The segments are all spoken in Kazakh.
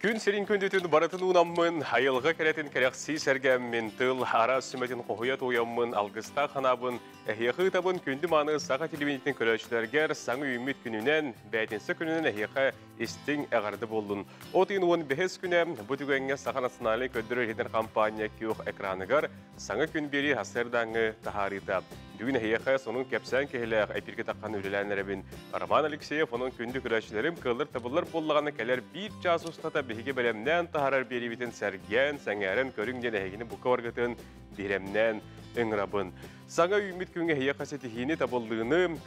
Күн серин күндетін баратын ұнамын, айылға кәретін кәрәқси сәргәммен тыл, ара сүметін қоғыят ойамын, алғыста қанабын, әхеқі табын күнді маны саға телевизиятын көрәшілергер саңы үміт күнінен, бәйтінсі күнінен әхеқі істің әғарды болдың. Отын 15 күні бұтігенге саға националы көддірі едір компания кеуқ экраныгар саңы күн бері асырдаңы тахарита. Бүгін әйеқі соның кәпсән кәйләқ әпірге таққан өлелән әрәбін. Роман Алексеев оның күнді күрәшілерім қылыр табылыр боллағаны кәлер бір час ұстата бейге бәлемнен тахарар беребетін сәрген, сәңәрін көріңден әйгені бұқа варғытын беремнен үңірабын. Саңа үміт күнге әйе қасетихini табылдығыны,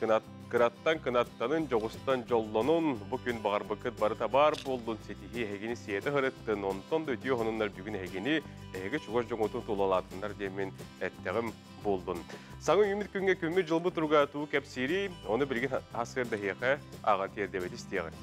қыраттан қынаттанын, жоғыстан жолланын, бұл күн бағар бұқыт бары табар болдың сетихи әйгені сиеті ғырыттын, онтон дөтіе ғынынлар бүгін әйгені әйге чуғаш жоңытын тұлалатындар демен әттіғім болдың. Саңа үміт күнге күмі жылбы тұрға туы кәпсері, оны білген асырды әйеқі аған тердебет істеғі.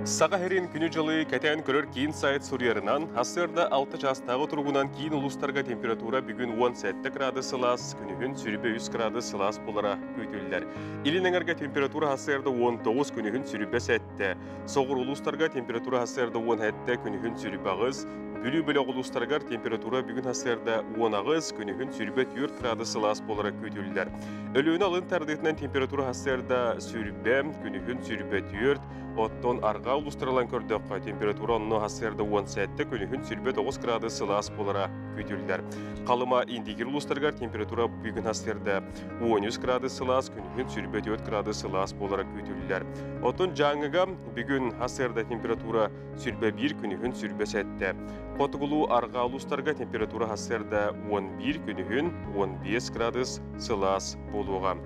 Саға херин күні жылы кәтән көрір кейін сайт сұрыярынан, асырда 6 жастағы тұрғынан кейін ұлыстарға температура бүгін 17 градус сылас, күнігін сүрібе 100 градус сылас болара көйтілдер. Илініңерге температура асырда 19 күнігін сүрібе сәтті. Соғыр ұлыстарға температура асырда 17 күнігін сүрібе ғыз, Бүлі-бүлі ұлыстарғар температура бүгін асырда 10 күнігін сүрбе 4 градус сылас болара көтілдер. Өліуін алын тардығынан температура асырда сүрбе күнігін сүрбе 4, оттон арға ұлыстарылан көрдіққа температура онны асырда 17 күнігін сүрбе 9 градус сылас болара көтілдер. Қалыма индигер ұлыстарғар температура бүгін асырда 13 градус сылас, күнігін сүрбе 4 градус сылас болара көтілдер. Оттон жаңыға бүгін асырда температура сүрбе 1 күнігін сүрбе 7. Қотығылу арға ұлыстарға температура асырда 11 күнігін 15 градус сылас болуға.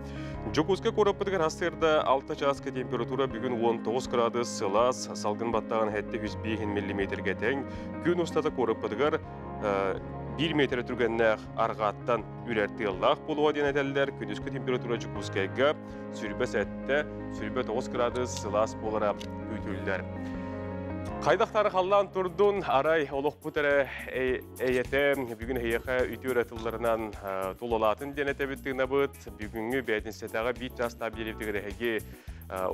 Жокузға көріппідігін асырда 6 жасқа температура бүгін 19 градус сылас, салғын баттаған әтті 105 мм тең. Күн ұстата көріппідігір 1 метр түргеннәқ арғаттан үлерті ұллақ болуға ден әтәлілер. Күнізгі температура Жокузғайға сүрбе 9 градус сылас болара көйтілдер. Қайдақтары қаллан тұрдың арай олық бұтыры әйеті бүгін әйеқі үйтер әтілдерінен тұлалатын денеті біттігіне бұд. Бүгінгі бәйтін сәтіға бит жаста беребдігір әге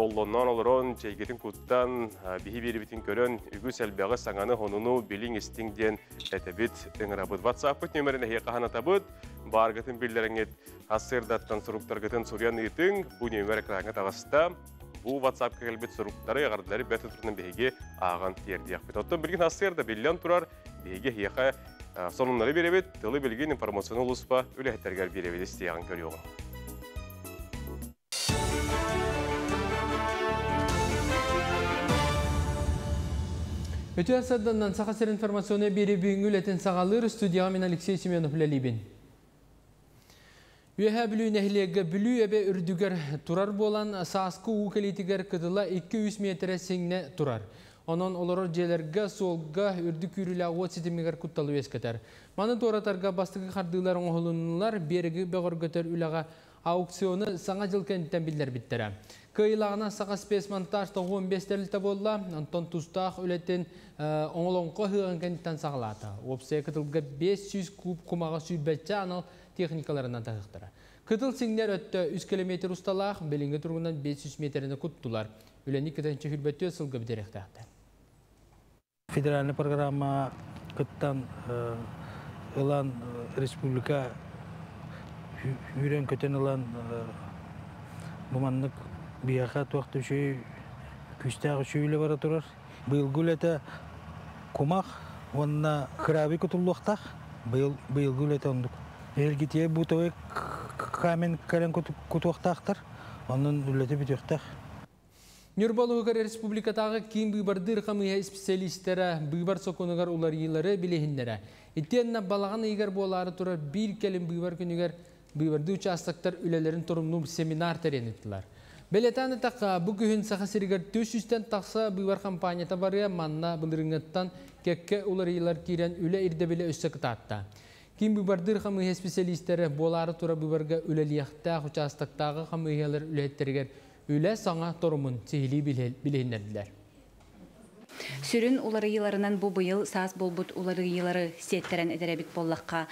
олоннан олырон чәйгетін күттан бейі беребетін көрін үгі сәлбәғі саңаны ғонуну білің істіңден әті біт үңірабыд. WhatsApp бұт нөмірін әйеқі ғаната бұд. Барғытын білдеріңет асырдаттан сұруқтарғытын сұриян үйтің бұл нөмір әкраңы тағыста. Бұл WhatsApp кәлбет сұруқтары яғардылары бәті тұрының бейге аған тердияқ бет. Оттан білген асырда белден тұрар бейге еқа сонынлары беребет, тылы білген информацияны ұлыспа өлі әттергер беребет істеяғын көріоғы. Өте асырданнан сақасыр информацияны беребейін өлетін сағалыр студияға мен Алексей Семенов ләлейбен. Үйәһә бүлі нәхілеге бүлі әбе үрдігер тұрар болан сасқы ұқылетігер кыдыла 200 метрі сеңне тұрар. Онын оларыр желерге солға үрдік үрілі ағуат сетемегер күтталы өскетер. Маны торатарға бастығы қардылар оңғылынылар берігі бәғыр көтер үліға аукционы саңа жыл кәнттен білдер біттері. Кыйлағына сақа спес монтаж 15 тәрілті болла, антон тұстақ өлеттен оңылонқы ғығын кәнттен сағалаты. Опсая кытылға 500 куб құмаға сүйбәтчі анал техникаларынан тағықтыра. Кытыл сіңдер өтті 100 км ұсталақ, белінгі тұрғынан 500 метріне күттілар. Үлені кітінші хүлбәтті сылғы бідеректәқті. Федеральный программа кыттан ұлан республика үйрен көтен ұлан бұманлық бияқа туақты үшей күстағы үшейлі бара тұрар. Бұйылгүл әті құмақ, онына қырабы күтілуқтақ, бұйылгүл әті ондық. Елгетие бұтауы қамен кәрен күтуқтақтар, оның үлеті бітуқтақ. Нюрбалуғыр республикатағы кейін бұйбардыр қамыға специалистері бұйбар соқынығар олар елері білехіндері. Еттенна балаған егер болары тұрар бір кәлім бұйбар күнігер бұйбарды участықтар үлелерін тұрымның семинар тәренеттілер. Белетаны таққа бүгін сақасырығар 400-тен тақса бұйбар компанията барыя манна бұлырыңыттан кәкке олар елер керен үлі ирдебелі өссі кітатта. Ким бұйбардыр қамыға специалистері болары тұра бұйбарға үлелияқтақ участықтағы қамығалар үлеттергер үлі саңа тұрымын сейілі білейіндерділер. Сүрін улары еларынан бұл бұйыл саас болбут улары елары сеттерен эдеребит боллаққа.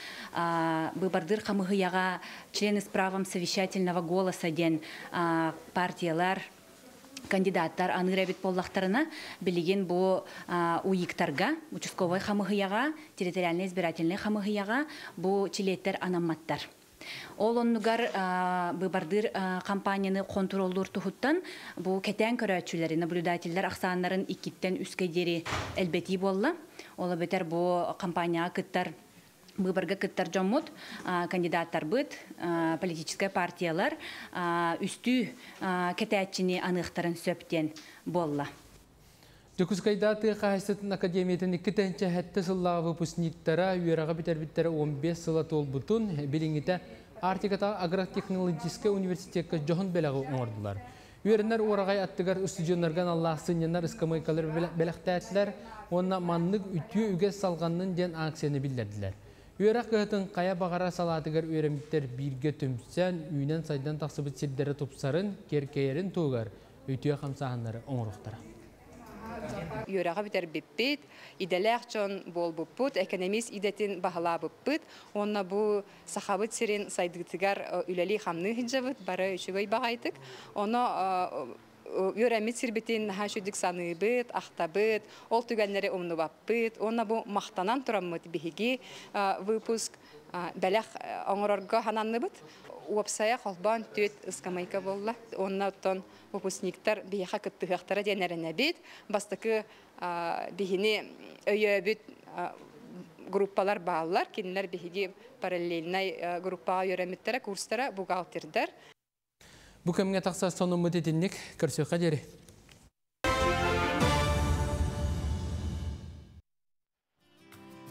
Бұйбардыр қамығыяға член с правом совещательного голоса ден партиялар кандидаттар анырабит боллақтарына билеген бу уйыктарга, участковой хамыгыяга, территориальный избирательный хамыгыяга бу чилеттер анамматтар. Ол оннугар быбардыр кампанияны контролдур тухуттан бу кетен көрәтчүләре, наблюдательләр аксаннарын иккиттен үскә дери әлбәти болла. Ола бетер бу кампания кыттар Выборга кыттар жоммут, кандидаттар быт, политическая партиялар үстү кетәчини аныктарын сөптен болла. Жокускайдаты Кайсатын академиятын 2-нче хәтте сыллағы выпускниктара үйерага битербиттері 15 сыла толбутун билиңите Артиката агротехнологический университетке жоғын бәлігі оңырдылар. Үйерінер орағай аттығар студионарған Аллах сынянар ыскамайкалар бәліқтәтілер, онна манлық үтіе үге салғанның ден акцияны білдерділер. Үйерақ қығытын қая бағара салатығар үйереміктер бірге түмсен, үйінен сайдан тақсыбыт селдері тұпсарын, керкейерін туғар, үтіе қамсағанлары оңырықтара. Юраға бітер біппет, иделәқ жон бол бұппыт, экономист идетін бағыла бұппыт, онна бұ сақабыт серен сайдығытығар үләлі қамны хиджабыт, бары үшігой бағайтық. Оны Юрамит сирбетин хашудик саны бит, ахтабыт, ол түгәннәре умны баппыт, онна бу мақтанан тураммыт биһиги выпуск бәләх аңгырарга хананны бит. Уапсая халбан төт ыскамайка болла. Онна тон выпускниктар биһа кыттыгактара денәренә бит, бастыкы биһине өйөбит группалар баалар, кинләр биһиги параллельный группа юрамиттәре курстара бухгалтердер. Бу кемгә тақса соны мөтетинник көрсөккә дери.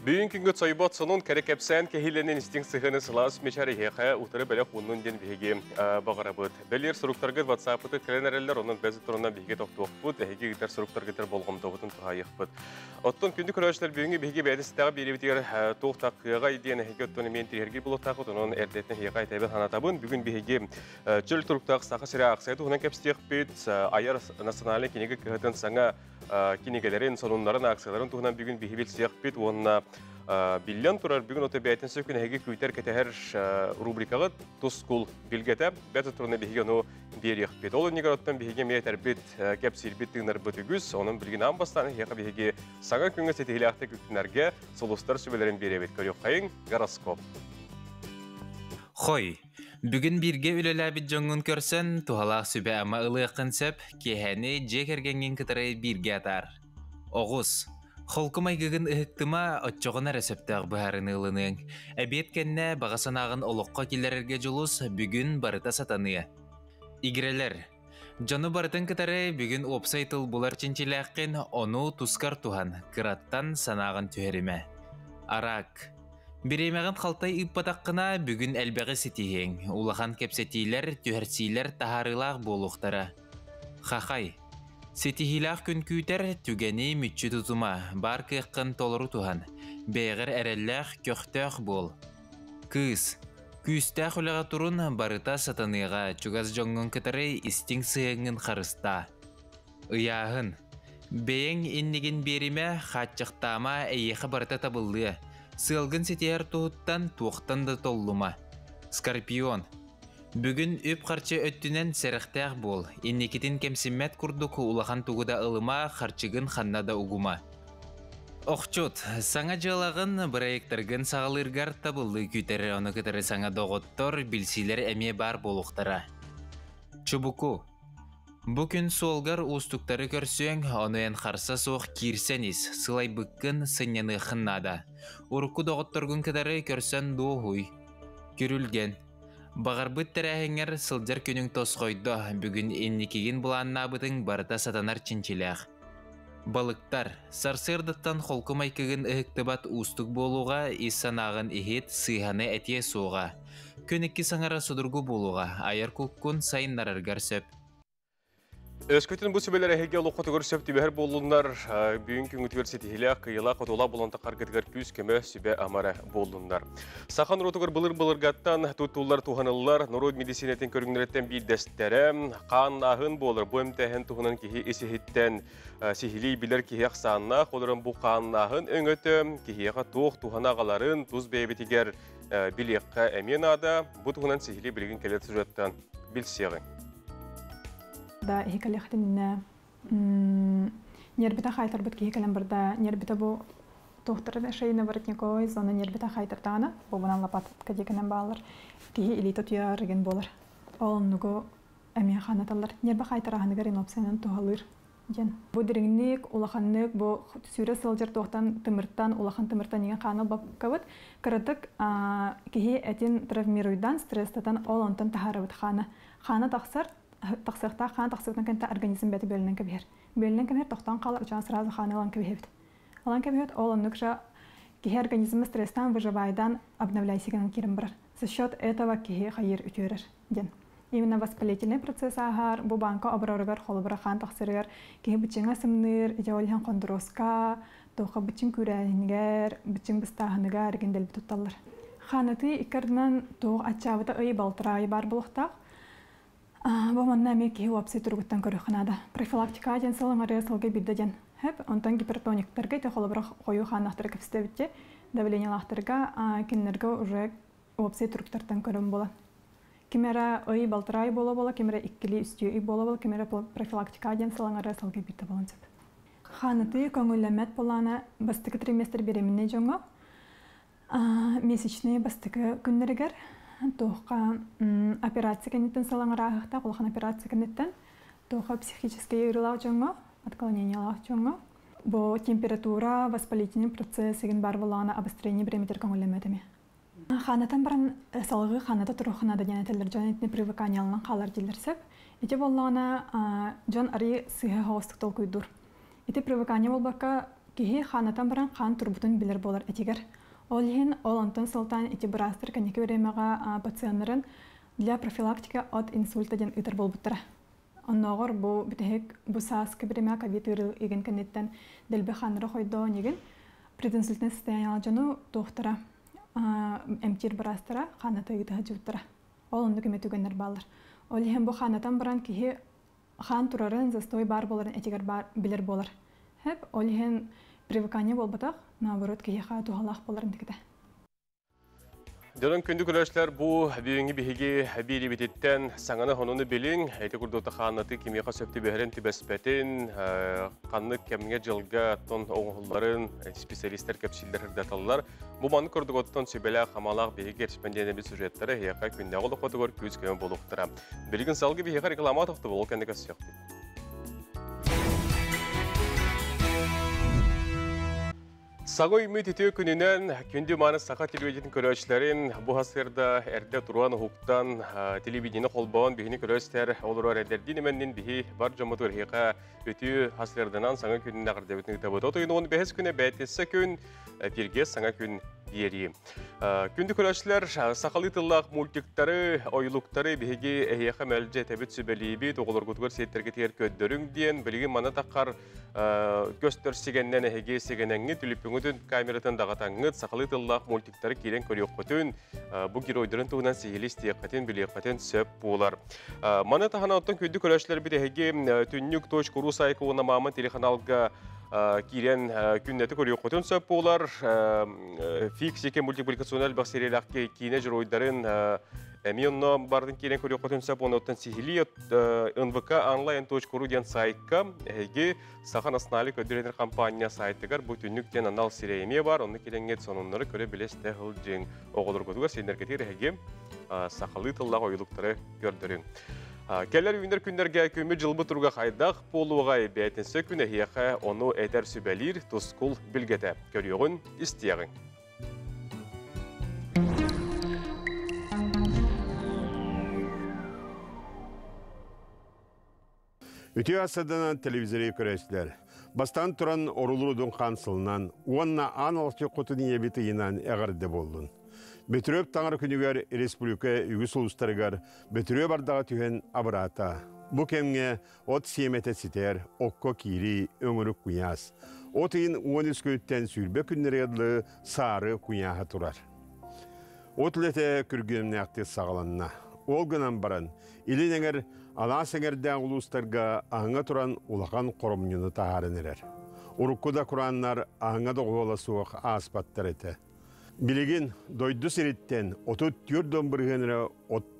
Бүгін күнгі цайбот сонун кәрекепсән кехиленен истин сыгыны сылас мечары хеха утыры бәлек оннун ден биһиге багарабыт. Белер суруктаргы WhatsApp-ты кленереллер онун бәзи турунан биһиге токтуокпут, эһиге гитер суруктаргытер болгом тогутун тухайыкпыт. Оттон күндү көрөчлөр бүгүнгү биһиге бәдистәгә беребитер токтакыга иден эһиге оттон мен тиргер булуктагы онун эрдетне хега айтабы ханатабын бүгүн биһиге жыл туруктак сакы сыра аксайды унан кепстекпит аяр национальный кинеге кыгытын саңа кинегелерин сонунларын акцияларын туһунан бүгүн биһибил сыякпит онна Биллян турар бүгін оты бәйтін сөкін әйгі көйтер кәтәхәр рубрикаға тұскул білгеті бәті тұрыны бігі оны берек бет. Ол негер оттан бігі мейтер бет кәпсір беттігінер бұты күз, оның білген амбастан әйгі бігі саңа күнгі сетігілі ақты күттінерге солыстар сөбелерін бере бет. Көрек қайын гороскоп. Хой, бүгін бірге үлеләбіт жоңын көрсен, туғалақ сөбе ама ылықын сөп, кехәні жекергенген кітірі бірге атар. Оғыз. Холкумай гыгын ыһыктыма отчоғына рәсептәғ бұхарын ылының. Әбет кәнне бағасанағын олыққа келерерге жолус бүгін барыта сатаныя. Игрелер. Жону барытын кітары бүгін опсайтыл бұлар чинчиләққин оны тускар туған, кыраттан санағын түхериме. Арак. Биремеғін қалтай ыппатаққына бүгін әлбәғі сетиген. Улахан кепсетилер, түхерсилер тахарылақ болуқтара. Хақай. Сетихилах күн күтер түгені мүтчі тұтыма, бар кыққын толыру туған. Бәйгір әрелләқ көқтәқ бол. Кыз, күстәқ үліға тұрын барыта сатаныға чугаз жоңын кітірі истің сыйыңын қарыста. Ыяғын, бәйін иннеген беріме қатчықтама әйеқі барыта табылды. Сылғын сетихер тұғыттан туқтанды толлыма. Скорпион. Бүгін өп қарчы өттінен сәріқтәқ бол. Иннекетін кемсіммәт күрдік улахан туғыда ылыма қарчығын ханнада угума. Оқчот, саңа жалағын бірайықтырғын сағалырғар табылды күтері оны кітірі саңа доғыттор білсілер әме бар болуқтара. Чубуку. Бүкін солғар ұстықтары көрсең, онымен қарса соқ кирсәніз, сылай бүккін сыннаны қыннада. Ұрыққы доғыттырғын кітірі көрсен доғуй. Күрілген. Бағарбыт тәрәхеңер сылдар күнің тосқойды бүгін еннекеген бұланна бұтың барыта сатанар чинчиләқ. Балықтар, сарсырдықтан қолқымай кігін ұхықтыбат ұстық болуға, иссанағын ихет сыйханы әтие соға. Көніккі саңара судыргу болуға, айар көккін сайын нарарғар сөп. Өскөтін бұл сөбелер әйге олыққа түгір сөп тібәр болуындар бүгін күн университетілі қиыла қотола болуынта қарғытығар күз көмі сөбе амара болуындар. Сақан ротығыр бұлыр-бұлырғаттан тұттулар туғанылар, нұрой медицинетін көріңдереттен бейдестері, қан ағын болыр, бөмтәхін туғынан кейі есехеттен сихили білер кейі ақсанына, қолырын бұл қан ағын өңөті, кейіға тоқ туған ағаларын тұз бәйбетігер білеққа әмен ада, бұл туғынан сихили білген келет сүжеттен білсеғын. барда ихикалехтинне нербита хайтар бут кихикален барда нербита бу тухтар шейна воротниковой зона нербита хайтартана бу бунан лопатка декенен баалар кихи илита туярген болар олнуго эми ханаталар нерба хайтараханыгар инопсенен тухалыр ден бу диригник улаханнык бу сүрө сылжыр тохтан тымырттан улахан тымырттан деген ханал баккабыт кырдык кихи этин травмируйдан стресстан олонтан тахарабыт хана тахсырта хан тахсыртан кента организм бети бөлүнөн кебер тохтан калар учан сразу ханалан кебет алан кебет олоннукша кихи организм стресстан выживайдан обновляйсигенен кирим барар за счет этого кихи хайыр үтөрөр ден именно воспалительный процесс агар бу банка оброргар холбара хан тахсыргар кихи бичиңа сымныр идеолхан кондроска тоха бичин күрәнингәр бичин бистахыныгар гендел битутталар ханаты икәрнән тог ачабыта ый балтырай бар булыкта бу манна меки вапсы тургуттан көрөхнада профилактика ден салыңары салга бидден хеп онтан гипертониктарга те холбара кою ханахтар кепстебитте давлениялахтарга киннерге уже вапсы тургуттардан көрөн була кемера ой балтырай бола кемера иккили үстү үй бола кемера профилактика ден салаңары салга бидде болонсып ханаты көңүлләмәт болана бастыкы триместр беременне жоңо месячные бастыкы күннәргәр тоха операция кенеттен салаңара ахта кулхан операция кенеттен тоха психический ырлау жоңо отклонениялар жоңо бу температура воспалительный процесс ген бар болана обострение береметер көңүлләмәтеме ханатан баран салгы ханата турухана да янетелер жанетне привыканиялан калар дилерсеп ите боллана жон ари сыха хостук толкуйдур ите привыкание болбакка кихи ханатан баран хан турбутун билер болар этигер олхин олонтон сылтан ите брастер канеке беремага пациентларын для профилактики от инсульта ден итер болбуттара онногор бу битек бу саска беремага ковид иген канеттен делбе ханра койдо неген прединсультное состояние жону доктора эмтир брастера ханата итер жуттара олонду кеметүгенер балар олхин бу ханатан баран кихи хан турарын застой бар боларын этигер бар билер болар хеп олхин привыкание болбатак наоборот кихи тухалах боларын дигде Дөрөн күндү көрөшлөр бу бүйүңү биһиги бири битеттен саңаны хонуну билин эти курдута ханаты кимияга сөптү берен тибеспетин канны кемге жылга тон оңулларын специалисттер кепсилдер даталар бу маны көрдүгөттөн сибеле хамалак биһиги респонденти сюжеттери яка күндө голу фотогор күз көмө болуктура билгин салгы биһига реклама токто бол кендеге сыяк Сагой үміт етеу күнінен күнді маны сақа телевидетін көрөшілерін бұл хасырда әрді тұруан ұқтан телевидені қолбауын бігіні көрөстер олырар әдерден еменнен бігі бар жамыты ұрхиға өтеу хасырдынан саңа күнін ағырдабетін ұтабыды. Отойын оны бәхес күні бәйтесі күн бірге саңа күн бері. Күнді көрөшілер сақалы тыллақ мультиктары, ойлуқтары бігі әйеқа мәлже тәбіт сөбелейбі тоғылыр күтігір сеттерге тер көддірің дейін білген мана таққар көстер сегеннен әйге сегененгі түліппіңізін камератан дағатаңыз сақалы тыллақ мультиктары керен көрек көтін бұл геройдарын туғынан сейілі стеқатын білеқатын сөп болар. Мана тағана оттан күнді көрөшілер бір әйге түннік точ құру сайқы оны мамын телеканалға кирен күннеті көрек көтін сөп болар. Фиксеке мультипликационал бақсерелақке кейіне жыройдарын Мионно бардың керен көрек көтін сөп оны оттан сейілі НВК онлайн.ру ден сайтқа әйге сақан асналы көдіренер компания сайтығар бұл түнніктен анал сирейме бар, оны керенгет сонынлары көре білес тәхіл жен оғылыр көтіға сендергетер әйге сақалы тыллақ ойлықтары көрдірін. Келер үйіндер күндерге көмі жылбы тұрға қайдақ болуға бәйтінсі күн әйеқі оны әйтер сөбәлір тұскул білгеті көріғын істияғын. Үтіе асадынан телевизоры көрәсілер. Бастан тұран орылырудың қансылынан, уанна аналықчы құтын ебеті инан әғарды болдың. Бөтірөп таңыр күнігер республика үгіс ұлыстарығар бөтірөп бардағы түйен абырата. Бұ кемге от семеті ситер, оқко кири өңірік күняс. Отыйын 13 көттен сүрбе күннереді сары күняға тұрар. Отлете күргенімне ақты сағаланна. Олғынан баран, илінеңер ана сеңерден ұлыстарға аңа тұран улақан қорымнюны тағарын әрер. Уруккуда құраннар аңа доғуала суық аспаттар еті. Білеген дойды сиреттен отут түрден біргенері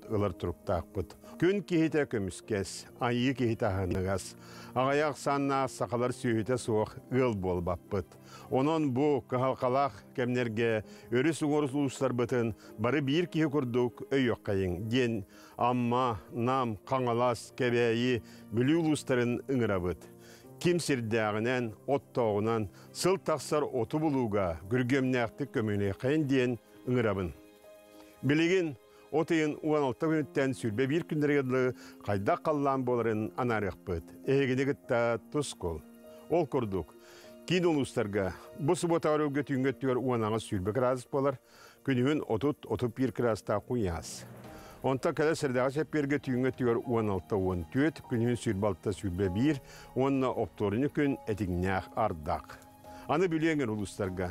ылар туруктаакпыт. Күн кихите көмүскес, айы кихите ханыгас. Агаяк санна сакалар сүйүте суох ыл болбаппыт. Онон бу кахалкалах кемнерге өрүс уңорус улустар бытын бары бир кихи курдук өйөк кайын ден амма нам каңалас кебейи бүлүү улустарын ыңырабыт. Ким сирдәгінен, оттоғынан, сыл тақсар оты болуға, күргемнәқтік көміне қайын дейін ұңырабын. Білеген, отыйын 16 күніттен сүрбе бір күндергеді қайда қаллан боларын анарық бұд. Әйгені күтті тұс қол. Ол көрдік. Кейін ұлыстарға, бұл сұботағыр өгі түйінгеттігер уанаңыз сүрбе кіразыс болар, күнігін 30-31 кіразда қойяз. Онта кәлі сірдағы сәпперге түйінге түйір 16-14, күнін сүрбалта сүрбе 1, онына опторыны күн әтігнәқ ардақ. Аны бүлеңер ұлыстарға.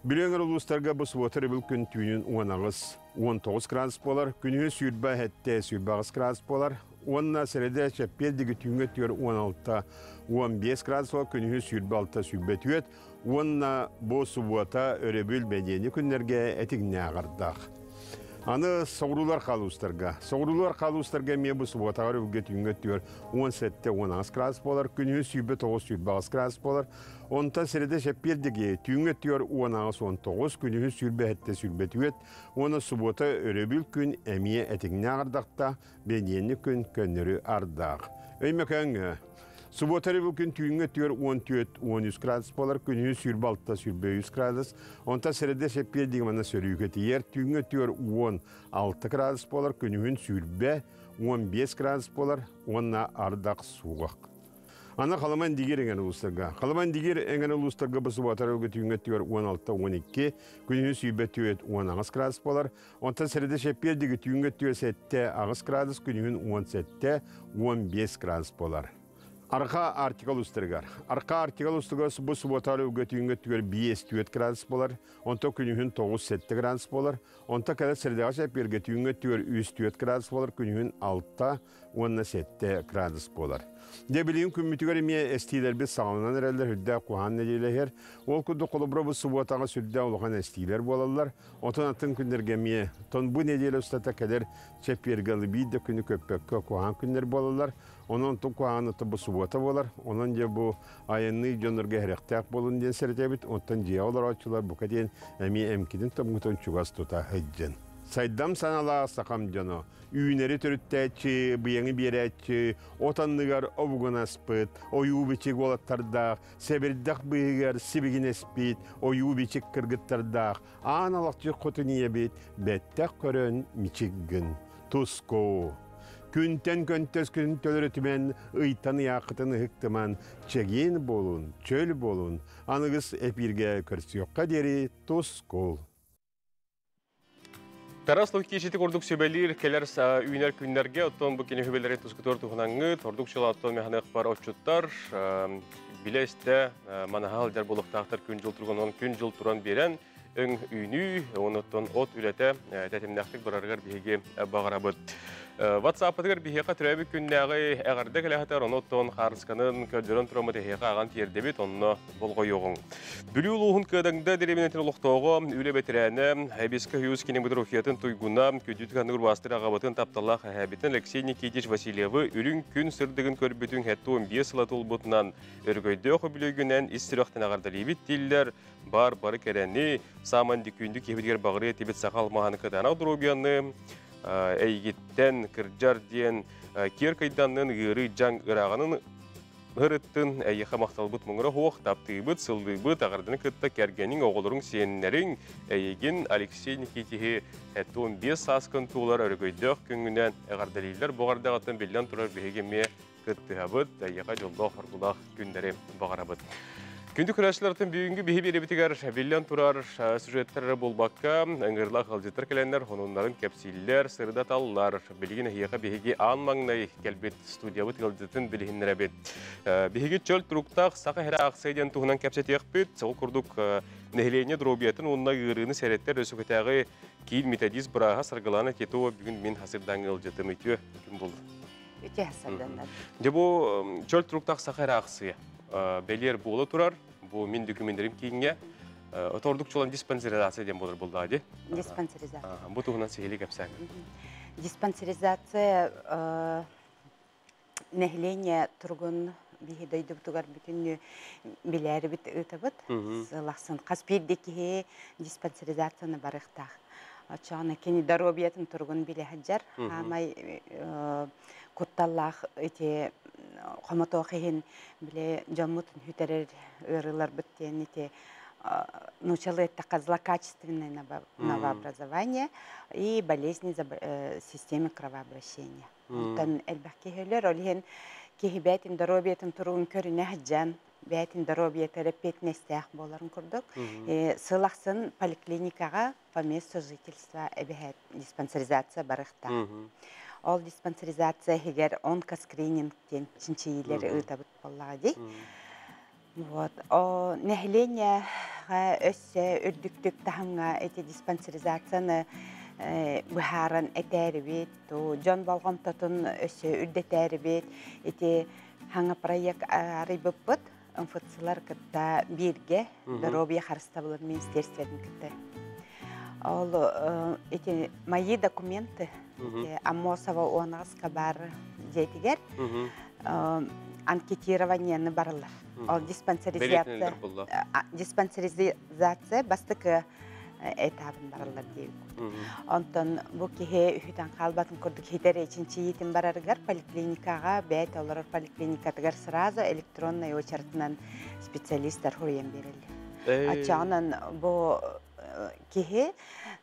Бүлеңер ұлыстарға бұл сұватыры бұл күн түйінін 19 градус болар, күнін сүрбе әтті сүрбе 20 градус болар, онына сіреді сәппердегі түйінге түйір 16-15 градус болар, күнін сүрбе 6 сүрбе 2, онына бұл сұвата өрі бүл бәдені күнлерге әтігнәқ ардақ. Аны соғырулар қалуыстарға. Соғырулар қалуыстарға мен бұл сұбатағар өгет үйінгі түйір 17-10 градус болар, күнгі сүйбі 9-20 градус болар. Онта сіреді шәппердіге түйінгі түйір 10-19, күнгі сүйбі әтті сүйбі түйет, оны сұбата өребіл күн әмие әтігіне ағырдақта, бәдені күн көннері ардақ. Өймекәңі. Суботары бұл күн түйінгі түйір 14-13 градус болар, күнгі сүрбі 6-100 градус. Онта сіреді шәппер деген мана сөрігеті ер, түйінгі түйір 16 градус болар, күнгі сүрбі 15 градус болар, онына ардақ суғақ. Ана қаламан дегер әңген ұлыстарға. Қаламан дегер әңген ұлыстарға бұл суботары бұл түйінгі түйір 16-12, күнгі сүрбі түйет 10 градус болар. Онта сіреді шәппер деген түйінгі түйір 7 градус, күнгі 17-15 градус болар. Арқа артикал ұстырғар. Арқа артикал ұстырғасы бұл сұботары үгетігінгі түгер 5-4 градус болар, онта күнігін 9-7 градус болар, онта кәлі сірдіға шәперге түгінгі түгер 3-4 градус болар, күнігін 6-7 градус болар. Дебілігін күммітігер еме әстейлер біз сағылынан әрәлер хүдді қуған нәдейлер. Ол күнді қолыбыра бұл сұботаға сүрді олған әстейлер болалар. Отын атын күндерге ме, тон бұл нәдейлі ұстата кәлер шәпергалы бейді күні көппекке қуған күндер болалар. Onun tuğanı bu subota bolar. Onun je bu ayını jonurga heraqtaq bolun den sertebit. Ondan je olar açılar bu kadar emi emkidin tabmuton çugas tuta hejjen. Saydam sanala sakam jano. Üyneri törütteçi, bıyangı biretçi, otanlıgar obugunaspıt, oyu biçik olatardaq, sebirdaq bıyıgar sibigin espit, oyu biçik kırgıttardaq, analaqçı qotuniye bit, bettek körön miçiggin. Tusko. Күнтен көнтес күн төлөрөтімен ыйтаны яқытыны хықтыман чеген болун, чөл болун, анығыз эпирге көрсіоққа дері тос кол. Тараслық кешеті көрдік сөбәлер, келер үйінер күнлерге, оттон бұл кені хөбелерін тұскытор тұғынаңы, тордық жылы оттон механық бар отчуттар, білесті манахал дәр болықтақтар күн жыл тұрғын, күн жыл тұран берен, өң үйіні, оныттон от үлеті тәтімнәқтік бұрарғар бейге бағарабыд. WhatsApp-тығыр бейхеқа түрәбі күннәғі әғарды кәләхетер, оны оттон қарынсканын көрдерін тұрамыды хеқа аған тиердебет, онына болға йоғын. Бүлі ұлуғын көдіңді деребінетін ұлықтауғы үлі бәтірәні, әбескі хүйіз кенің бұдыр ұқиятын тұйгуна, көдетік анығыр бастыр ағабытын тапталақ әбетін Алексей Никитич Васильевы үрін күн сырдығын көрбетін хәтті 15 сылаты ұлбытынан өргөйді оқы білігінен істіріқтен ағардалебет дейлер, бар-бары кәрәні, саманды күнді кебедгер бағыры етебет сақал мағаны кыдана дұрубияны, әйгеттен кірджар дейін кер қайданның ғыры жаң ұрағының ғырыттың әйеқа мақталбыт мұңыры хоқ, таптығыбыт, сылдығыбыт, ағардының күтті кәргенің оғылырың сеннерің әйеген Алексей Никитихи 15 саскын туылар өргөйдіқ күнгінен әғардалейлер бұғардағатын белден тұрар бігеме күттіғабыт, әйеқа жолда қарғылақ күндері бұғарабыт. Күнді күрәшілердің бүгінгі бейі беребетігер белден тұрар сюжеттері болбаққа әңгірлақ қалжеттер кәлендер, онынларын кәпсейлер, сырда талылар, білген әйеға бейге аң маңнай кәлбет студиябыт қалжеттін білгендер әбет. Бейге чөл тұрықтақ сақы әрі ақсайден тұғынан кәпсет еқпет, сол күрдік нәхілене дробиятын онына ғырыны сәреттер өсікетәғі кейін методист бұраға сарғыланы кетуі бүгін мен хасырдан қалжеттім өте күн болды. Өте хасырдандар. Дебу чөл тұрықтақ сақы әрі ақсайы. Белер болы тұрар, бұл мен документтерім кейінге отордық жолан диспансеризация ден болыр болды, ады? Диспансеризация. Бұл тұғынан сейлі кәпсәң. Диспансеризация нәһление тургун биһидойду тугар бүтүн билери бит ытабыт. Сылаксын каспирдеки диспансеризацияны барыктак. Ачана кени даробиятын тургун билеһаджар. Амай кутталлах эти коматохин биле жаммутун хүтерер ырылар биттен эти научила это злокачественное новообразование и болезни системы кровообращения. Тан элбахкехелер олхен кехибетин даробиятын тургун көрүнө хаджан бәтин даробия терапевт местах боларын курдук. Сылаксын поликлиникага по месту жительства эбехет диспансеризация барыхта. Ол диспансеризация хигер онкоскринингтен чинчиилери ытабыт боллагы. Вот. О население өссө үрдүктүк таханга эти диспансеризацияны бухаран этербит, то жон болгон тотун өссө үрдетербит, эти ханга проект арыбыппыт, инфекциялар кытта бирге здоровье харстабылар министерстводун кытта. Ол эти мои документы Амосова Онаска бар жетигер анкетирование барылар. Ол диспансеризация бастыкы этабын барылар дейб. Онтон бу кихе үхүтан калбатын курдук хитер ичинчи етин барарыгар поликлиникага бәйт олар поликлиникатыгар сразу электронный очереднан специалисттар хуен берили. Ачанан бу кихе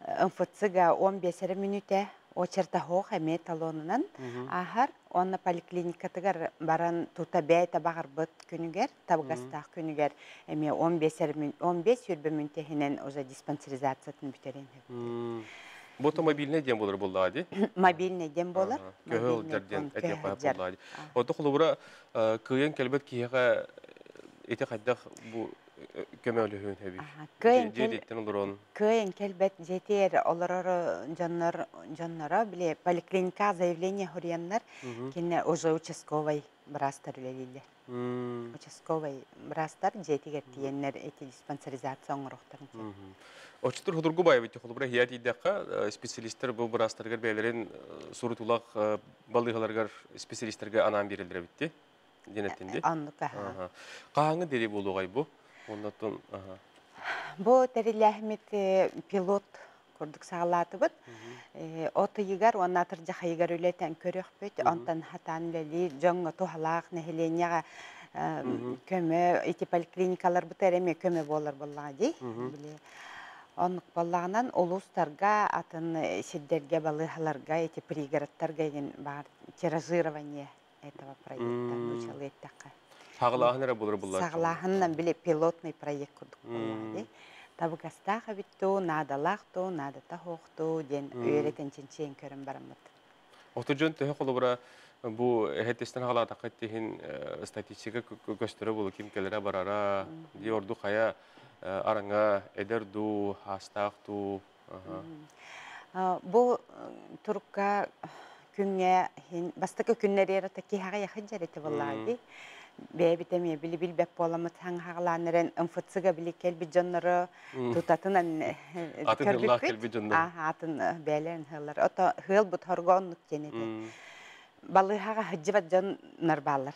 МФЦга 15 минуте очерта хох эме талонунан ахар онна поликлиникатыгар баран тута бәйта багар быт күнүгер табгастак күнүгер эме 15 юрбе мүнтехинен уже диспансеризациятын бүтерен. Бото мобильный дем болар боллади. Мобильный дем болар. Көгөлдерден эте кая боллади. Ото кулубура кыйын келбет кияга эте кайдак бу көмөлүһүн хэби. Кыйын келбет жетер олорор жаннара биле поликлиника заявление хурьяннар кине уже участковый брастар үлелилер. Участковый брастар жетигер тиеннер эти диспансеризация оңроқтарын. Очтур худургу байбыт холбура хияти дакка специалисттер бу брастаргар бәйлерин сурутулак балыгаларгар специалисттерге анан берилдер битти. Денетинди. Аннука. Каңы дери болугай бу. Оннотон бу териләхмит пилот курдук сагалатыбыт. Отыйгар оннатыр жахайгар үлетен көрөкпөт, онтан хатан лели жоңго тухалак нехеленяга көмө эти поликлиникалар бутереме көмө болар боллади. Онук боллагынан улустарга атын сиддерге балыгаларга эти пригородтарга бар тиражирование этого проекта начало этака. Саглахнара болар боллар. Саглахнан биле пилотный проект курдук боллади. Табыкастаха битту, надалахту, надата хохту, ден өйретенчен көрін барамыд. Оты жөн төхі қолыбыра бұл әхеттестен ғалата қаттеген статистика көстері бұл кемкелері барара, де орду қая араңа әдерду, хастақту. Бұл тұрыққа күнге, бастықы күннері ерата кейхаға яқын жареті болағады. Бәбитеме били бәп боламыт хаңғағыланырын МФЦга били келби жоннары тутатынан көрбүт. Атын бәлерін хылар. Ото хыл бұт хоргонлық женеті. Балыхаға хыджыбат жоннар балар.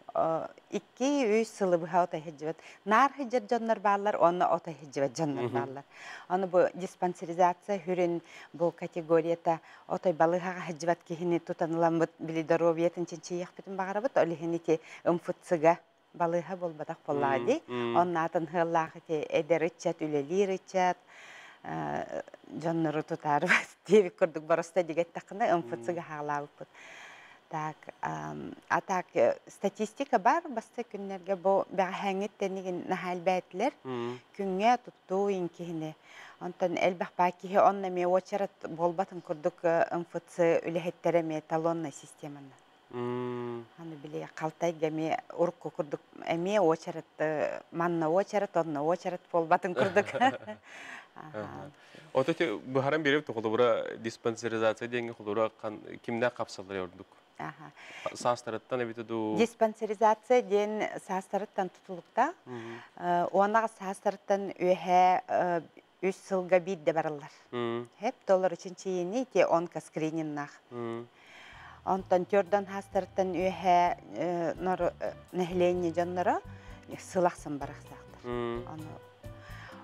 2-3 сылы бұға ота хыджыбат. Нар хыджыр жоннар балар, оны ота хыджыбат жоннар балар. Оны бұ диспансеризация хүрін бұ категорията отой балыхаға хыджыбат кехіне тутанылан бұд білі даровиятын ченче яқпетін бағара бұд, олихен ете МФЦга балыха болбадақ боллади. Onun атын хыллағы те әдер үтчат, үлелер үтчат, жоннары тұтары бәс. Девік күрдік барыста дегет тақында МФЦга хағылауып бұд. Так, атак статистика бар, басты күннерге бұл бәғі хәңеттенеген нахал бәйтілер, күнге тұтту инкихіне. Онтан әлбәқ бәкихе онна ме очарат болбатын күрдік МФЦ үліхеттереме талонна системаны. Аны біле қалтайға ме ұрыққы күрдік әме очарат, манна очарат, онна очарат болбатын күрдік. Ототе бұхаран беріп тұқылды бұра диспансеризация денге құлыра кімді қапсалар өрдік? Састарыттан әбеті ду? Диспансеризация ден састарыттан тұтылықта. Онаға састарыттан өйе 3 сылга бит де баралар. Hep доллар için çiğini te onka screeningnах. Онтан төрдөн хастыртын үйе нор нехлене жаннара сылақсын барақсақтыр.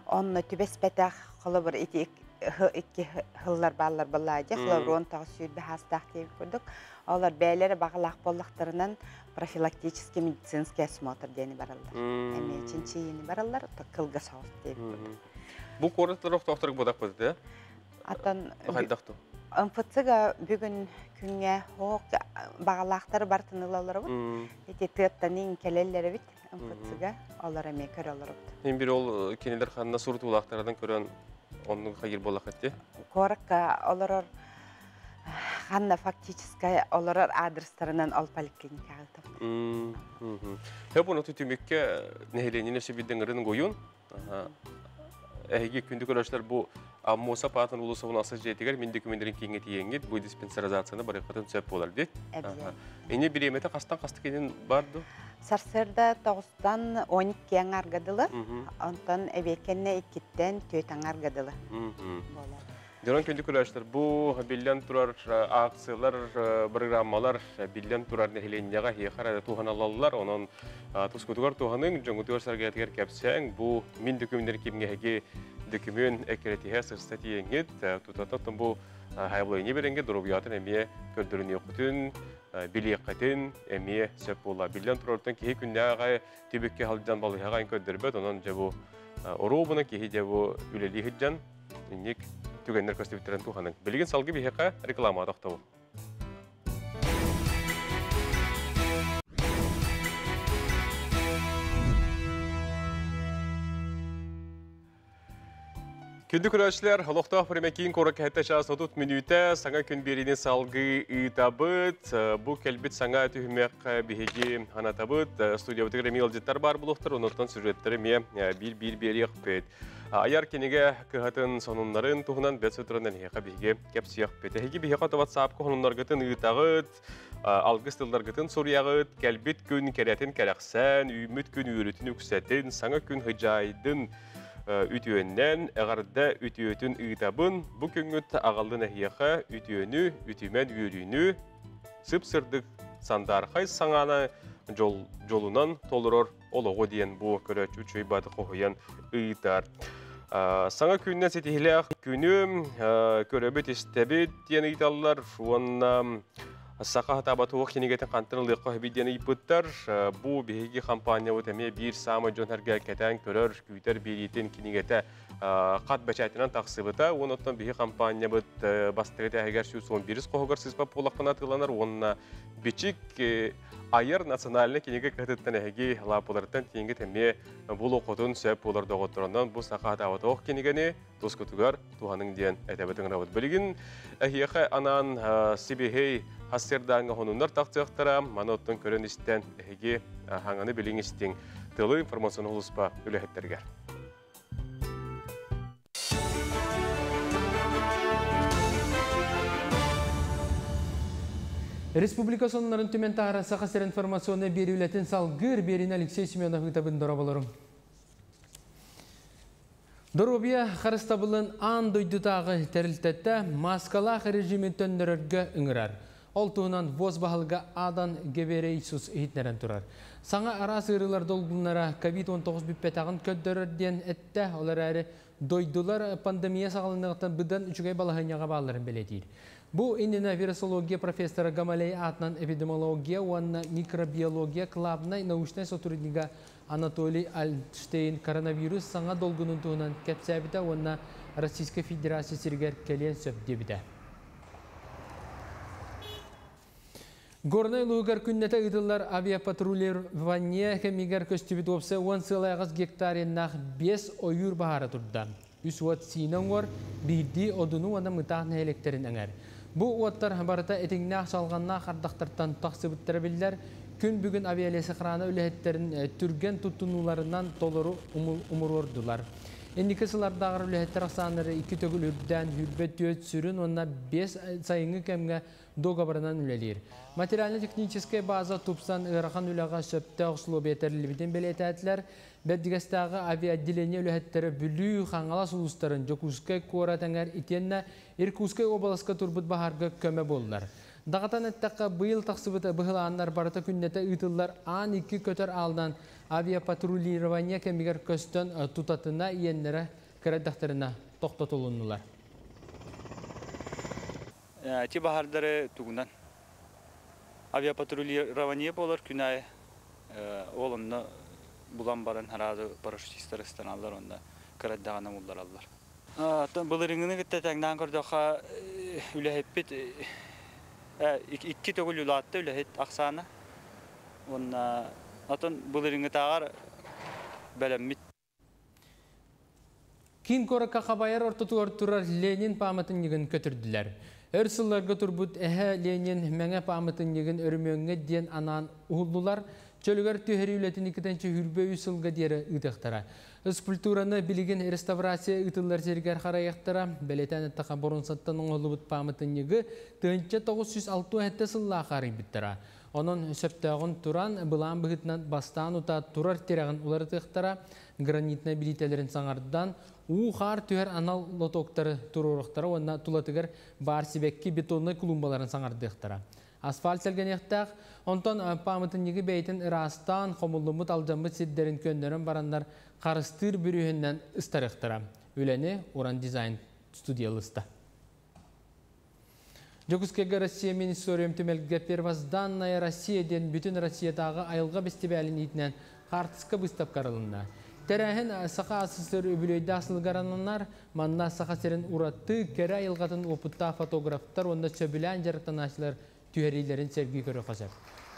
Онны түбес бәтақ қолы бір iki hıllar ballar ballayacak. Хылар он тағы сүйді хастақ дейіп көрдік. Олар бәйлері бағылақ боллақтарынан профилактический медицинский осмотр дейіні баралар. Әме için çiğini баралар, кылға сауыз дейіп көрдік. Бұл қорыттар оқтақтырық бодақ бөді, де? Атын... Қайдақты? Анфыцыга бүгін күнге хоқ бағалақтары бар тынылалары бұд. Еті тұттанын келелері бит, анфыцыга олар әме көр олары бұд. Мен бір ол кенелер қанына сұрты олақтардан көрін оның қайыр болақ әтте? Корыққа олар қанна фактическа олар адрестарынан ол поликлиника ағылтып. Хеп оны түтімекке нәхеленіне сөбейдің ұрының ойын. Әйге күнді көрәшілер бұл Аммоса патын улусовын асы жетігер, мен документтерин кеңе тиеңгет, бұл диспенсаризацияны бар еқатын сөп болар дейт. Әне бір еметі қастан-қасты кенен барды? Сарсырда 9-тан 12 аргадылы, онтан әбекенне 2-тен 4 аргадылы. Дөрін күнді көрәшілер, бұл білден тұрар акциялар, программалар, білден тұрар нәхеленияға хейқар әді туған алалылар, оның тұскутығар туғаның, жоңғытығар сарғаятығар кәпсәң, бұл мен документтерин кемгеге документ экретиhe сырстати еңгет, тұтататын бұл хайблайны беренге дұрубиятын әмие көрдірін еқітін, білеқетін әмие сөп бола. Білден тұрартын кейі күнде ағай төбекке халыдан балығағайын көрдірбет, онын жабу орубына кейі жабу үлелі хыджан, үннек түгендер көстебеттерін туғаның. Білген салғы бейхеқа реклама атақтауы. Күнді көрәшілер, Лоқтақ пірмекейін қорық әтті шағыз 30 минута саңа күн беріне салғы ұйтабыт. Бұл кәлбет саңа түхімек бігеге анатабыт. Студиябытығыр емел жеттар бар бұлықтыр, оныттан сюжеттері ме бір берек бет. Аяр кенеге кығатын сонунларын туғынан бәт сөтірінен хеқа бігеге кәпсияқ бет. Әхеге бігеға табат сапқы онынлар ғытын ұйтағыт, алғыз тылдар ғытын сорияғыт, кәлбет күн кәрәтін кәрәқсән, үміт күн үйретін үксәтін, саңа күн хыжайдың үтіөннен әғарда үтіөтін ұйтабын, бұл күнгіт ағалдың әхияқа үтіөні, үтімен үйріні, сып-сырдық сандарқай саңаны жолынан толырыр олығы дейін бұл көрәч үчөй бады қоғыян ұйтар. Саңа күннен сетихілі күні көрәбет істәбет дейін ұйталылар, онына Сақа хатабаты оқ кенегетін қантырылыққа хөбейдені ипыттар. Бұл бейгі компания өтәме бір самы жон әрге кәтән көрір күйтер беретін кенегеті қат бәчәтінен тақсыбыта. Оныттан бейгі компания бұд бастығыты әгер сөз 11 қоғығыр сызбап болақпына тыланар. Онына бечік айыр националіне кенеге кәтіттен әге лапылардан теңгі тәме бұл оқытын сөп олар доғыттырынан бұл сақа хатабаты оқ кенегені тоскутугар туғаның дейін әтәбітің рауыт. Білігін әхияқы анан Сибихей Хастердаңы хонундар тақтықтара, маноттың көрін істен әйге хаңаны білің істен тылы информацияны ұлыспа үләхеттергер. Республика сонунларын түмен тағара сақасыр информацияны бері үләтін салғыр берін Алексей Семенов ұйтабын дұрабаларым. Дұрубия қарыстабылын ан дойдытағы тәрілтетті маскалақ режимін төндіріргі үңірар. Ол туынан воз бағылға адан геберейсус ейтнерен тұрар. Саңа арас ұрылар долғынлара COVID-19 бүппетағын көддірерден әтті олар әрі дойдулар пандемия сағалынығытан бұдан үшігай балағыняға бағыларын белетейір. Бұл инина вирусология профессора Гамалей атынан эпидемиология, уанна микробиология клабна научный сотрудника Анатолий Альштейн коронавирус саңа долғынын туынан кәпсәбіті уанна Российской Федерации сергер келен сөп дебіді. Горный лугар күннеті ұйдылар авиапатрулирование кәмегер көстібіт опсы 10 гектариннақ 5 ойыр бағары тұрдан. Үс уат синен ғор бірді одыну ана мұтағын электерін әңер. Бұл уаттар барыта әтіңнақ салғаннақ ардақтырттан тақсыбыттары білдер, күн бүгін авиалесі қыраны өліхеттерін түрген тұттынуларынан толыру ұмыр ордылар. Энники сылардағыр үләхеттер ақсаныры 2 төгіл үрден хүрбет түйет сүрін, онна 5 сайыңы кәмге доғабарынан үлелер. Материально-техническая база тупсан ырахан үләға сөпті ұқсылу бетерлібіден белетәділер, бәддігістағы авиаотделение үләхеттері бүлі қаңала сұлыстарын Жокускай қоратаңар итенна Иркутскай обласқа турбут бахарға көмі болдылар. Дағатан әттіққа бұйыл тақсыбыты бұғыланлар барыта күннеті ұйтылар ан-2 көтер алдан авиапатрулирование кәмігер көстен тұтатына иенлері кірәддақтарына тоқтатылынылар. Ти бахардары тугунан авиапатрулирование болар күнай олонны булан барын харазы парашютисттерстен алар онда кырдагана булдар алар. Былырыңны гитте таңдан көрдөха үлехеппит 2 төгүл улатты үлехет аксана. Онна атын былырыңы тагар белеммит. Кин коракка хабайар ортотуар турар Ленин паматын егін көтірділер. Өрсылларға турбут Ленин мәңе паматын егін өрмөңге ден анан ұғылдылар. Чөлігер түйері үлетін 2-ші хүрбе үсілға дері ұйтықтара. Скульптураны білген реставрация ұйтылар сергер қараяқтара. Бәлетән әттіға бұрын саттан ұңылыбыт паматын егі 1906 сылла қарай біттіра. Onun söptağın turan бұлан бұғытынан бастан ұта турар терағын олары тұқтара. Гранитна билетелерін саңардан уғар түйер анал лотоқтары тұрурықтары онна тулатығыр бар себекке бетонны клумбаларын саңардықтыра. Асфальт сәлген ектақ, онтан памытын егі бәйтін ырастан қомылымыт алжамыт седдерін көндерін барандар қарыстыр бүрігінен ұстарықтыра. Өлені Оран дизайн студиялысты. Жокускеге Россия Министориум түмелге первозданная Россияден бүтін Россиядағы айылға бестебәлін етінен қартысқа бұстап қарылында. Тәрәхін сақа асыстыр өбілейді асылғаранынар, манна сақа серін ұратты кәрі айылғатын опытта фотографтар, онда сөбілән жарықтан ашылар түйерейлерін сергі көрі қосып.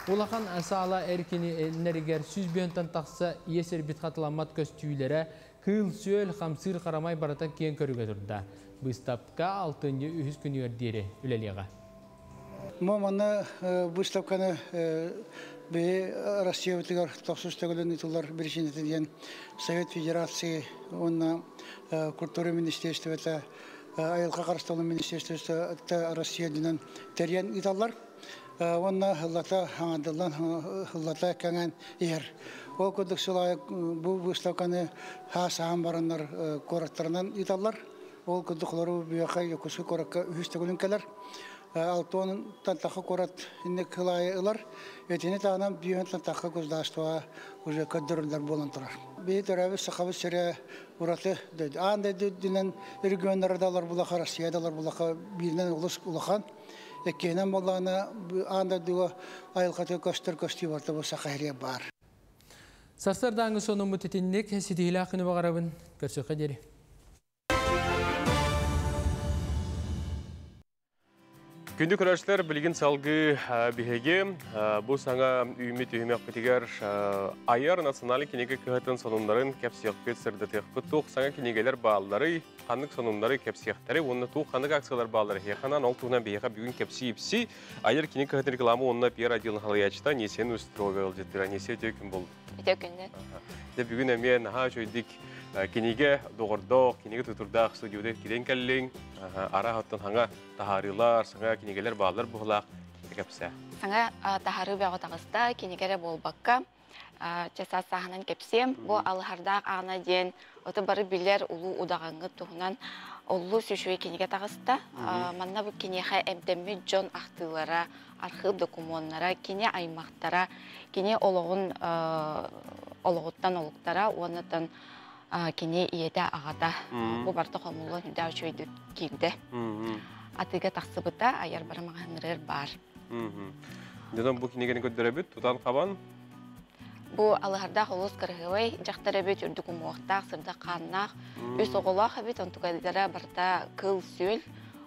Олақан сала әркені әлінерігер сүз бүйінтен тақса есер бит қатыламат көз түйілері кыл сөл қамсыр қарамай баратан кен көріге тұрды. Бұстапқа 6-й күні өрдері үлелеға. Маманы бұстапқаны Россия өтігер 93-төгілін ұтылар біршінетіден Совет Федерации, онна культура министерстветі, айылға қарысталын министерстветі Россия дінен тәрген ұталар. Онна ғылата аңадылан, ғылата кәңен ер. Ол көдік сұлай бұл бұстапқаны хасаған барынлар қораттарынан ұталар. Ол көдіқлары бүйақай өкісі қораққа үхістігілін кәлер. Алтуанын тантақы қорат иннек қылайы ұлар. Өтені тағынан бүйен тантақы көздастыға уже көддірілдер болан тұрар. Бейт өрәбі сақабы сәрі ұраты дөйді. Аңдай дөйдінен үргенлердалар бұлақа, Россиядалар бұлақа бірінен ұлыс ұлақан. Еккенен болағына аңдай дөйі айылқаты көстір көсті барды бұл сақайрия бар. Састардаңы соның мұтетіннек сетігілі ақыны бағарабын көрсөққа дері. Күнді көрәшілер білген салғы бігеге бұл саңа үймет үймек бітігер айар националы кенеге көхетін сонындарын кәпсияқпет сырды теқпіт тұқ саңа кенегелер бағалары, қанық сонындары кәпсияқтары, онына тұқ қанық акциялар бағалары хеқанан ол тұғынан бейеға бүгін кәпсі епсі, айар кенеге көхетін рекламы онына пиер адилын халаячта несен өстіруға ғылжеттіра, несе өтеукен болды. Өтеукеннен. Бүгін әмен жойдік кенеге доғырдық, кенеге тұтырдақ студиода келен кәлің, ара хаттан хаңа тахарилар, саңа кенегелер бағалар бұғылақ кәпсі. Саңа тахары бағытағыста кенегері болбаққа жасас сағынан кәпсем. Бұл алғардақ ағына ден өті бары білер ұлу ұдағаңғы тұғынан ұлу сүшуе кенеге тағыста. Манна бұл кенеға әмдемі жон ақтылара, архив документара, кене аймақтара, кене олығыттан олықтара, онытын кене иеті ағата. Бұл барты қомылы нүді өшөйді кейді. Атыға тақсыбыта аяр бары мағанырыр бар. Деден бұл кенегені көттірі бүт, тұтан қабан? Бұл алығардақ ұлыс кіргівай, жақтары бүт үрдік ұмуақтақ, сырда қаннақ, өз оғылақ әбет, онтуғадыдара барда кыл сөл,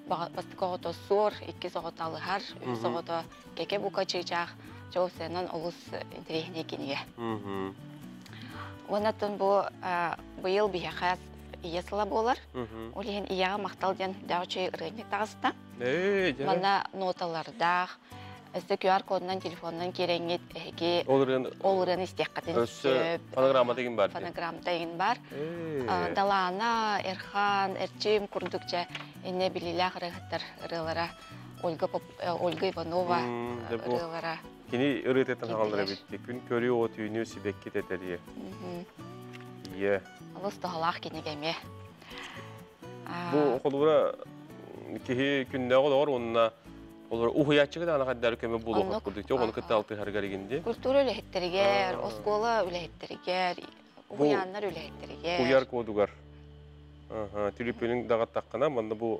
бастық оғыта сор, еккіз оғыта алығар, өз оғыта кеке бұқа чыйчақ, жау сенен ұлыс интерегіне кенеге. Онатын бұйыл бейхаз иесіла болар. Олеген ияға мақтал ден дәучей үргенек тағыста. Мана ноталардақ, Өсті QR кодынан телефонынан кереңет әйге олырын істеққатын сөп. Фонограмма деген бар. Фонограмма деген бар. Далана, Эрхан, Эрчим күрдікче әне білілі ағырығыттар ұрылара. Ольга Иванова ұрылара. Кені ұрытетін ғалдыра бітті. Күн көрі о түйіні сөбек кететелі. Е. Алыс тұғалақ кенегеме. Бұл қолуыра кеге күнне қолуыр, онына олар ухуячыгы да анақаддар көмі бұл оқып күрдікте, оны күтті алты әргәрігінде. Культура үләхеттерігер, оскола үләхеттерігер, ухуяннар үләхеттерігер. Ухуяр кодугар. Тюлипелің дағат таққана, манда бұл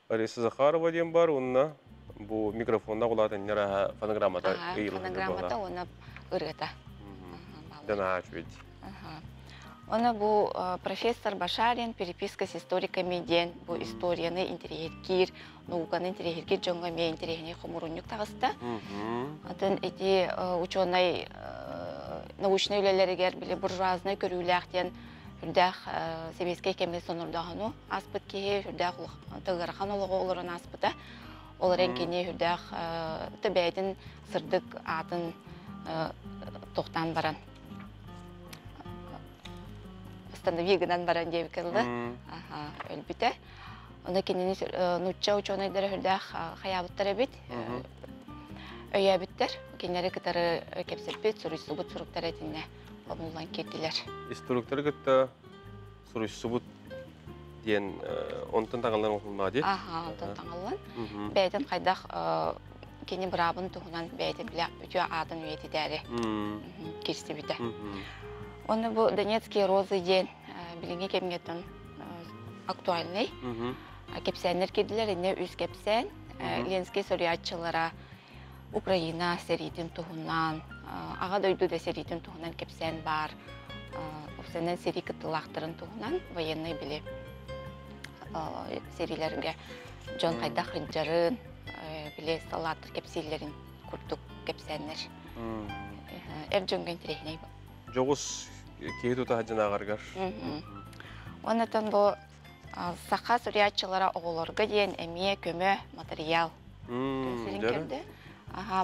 Ариса Захарова дем бар, онына бұл микрофонда қолатын нера фонограммата ұйылығы. Фонограммата оны ұрғыта. Дана ачу еді. Оны бұл профессор Башарин переписка с историками ден, бұл историяны интерьеркер, науканы интерьеркер жоңғаме интерьеріне құмырынық тағыста. Атын әте ученый научный үлелерігер білі буржуазны көріліқтен үрдәқ семеске кемел сонырдағыну аспыт кеге үрдәқ тығырхан олығы олырын аспыта. Олар әнкене үрдәқ түбәйдің сырдық атын тоқтан баран. Веганан баран деп кылды. Өлбүтө. Оны кенени нучча ученыйдары хүрдах хаябыттар бит. Өйәбиттер. Кенери кытары кепсеппет, сурусубут суруктар этинне. Омулдан кетилер. Историктер кытта сурусубут диен онтон таңалдан окулма ди. Онтон таңалдан. Бәйден кайдах кени брабын тугунан бәйден биле үтө атын үети дәре. Кирсти бите. Оны бұл Донецкие розы ден білінге кемгетін актуальный. Кепсәнлер кеділер, ене үз кепсән. Ленский сориатчылара Украина серийтін тұғынан, аға дөйді де серийтін тұғынан кепсән бар. Осынан сери кыттылақтырын тұғынан военный біле серилерге жон қайда қынжарын, біле салатыр кепсейлерін күрттік кепсәнлер. Әр жонген терехіней бұл. Жоғыз кейт ұта хаджын ағарғар. Онытын бұл сақа сүриятчылара оғылырға дейін әмие көмі материал. Көсілін кәмді.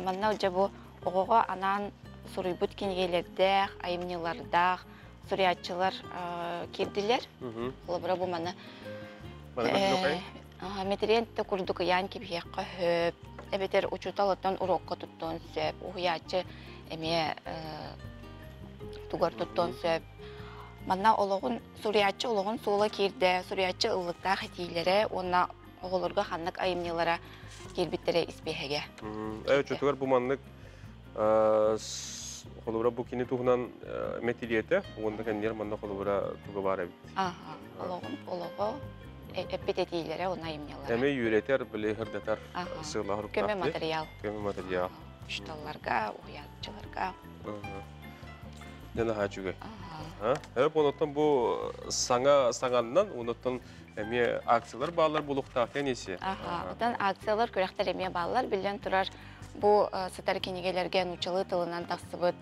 Манна ұлжа бұл оғыға анан сұрыйбұт кенегелердәқ, айымнелардақ сүриятчылар керділер. Олыбыра бұл маны метерентті күрдігі ян кебеққа хөп. Әбетер ұчуталыттан урокқа тұттон сөп. Уғыячы әмие тугар туттон сөп. Манна олығын, суриятчы олығын суыла керді, суриятчы ыллықта хатилері, онна оғылырға ханнық айымнелара кербіттері іспехеге. Чөтігер бұл маннық қолыбыра бұл кені туғынан метилиеті, онда кәнер манна қолыбыра туғы бар әбіт. Олығы әппет етейлері, онна айымнелара. Әме үйретер, біле ғырдатар сығыла ғырықтақты. Көмі материал. Көмі материал. Үшталларға, уятчыларға. Нені хачуге. Әп, оныттан бұл саңанынан, оныттан әме акциялар бағалар бұлықтақтен есе? Одан акциялар көректер әме бағалар білден тұрар бұл сытар кенегелерге нұчалы тылынан тақсыбыт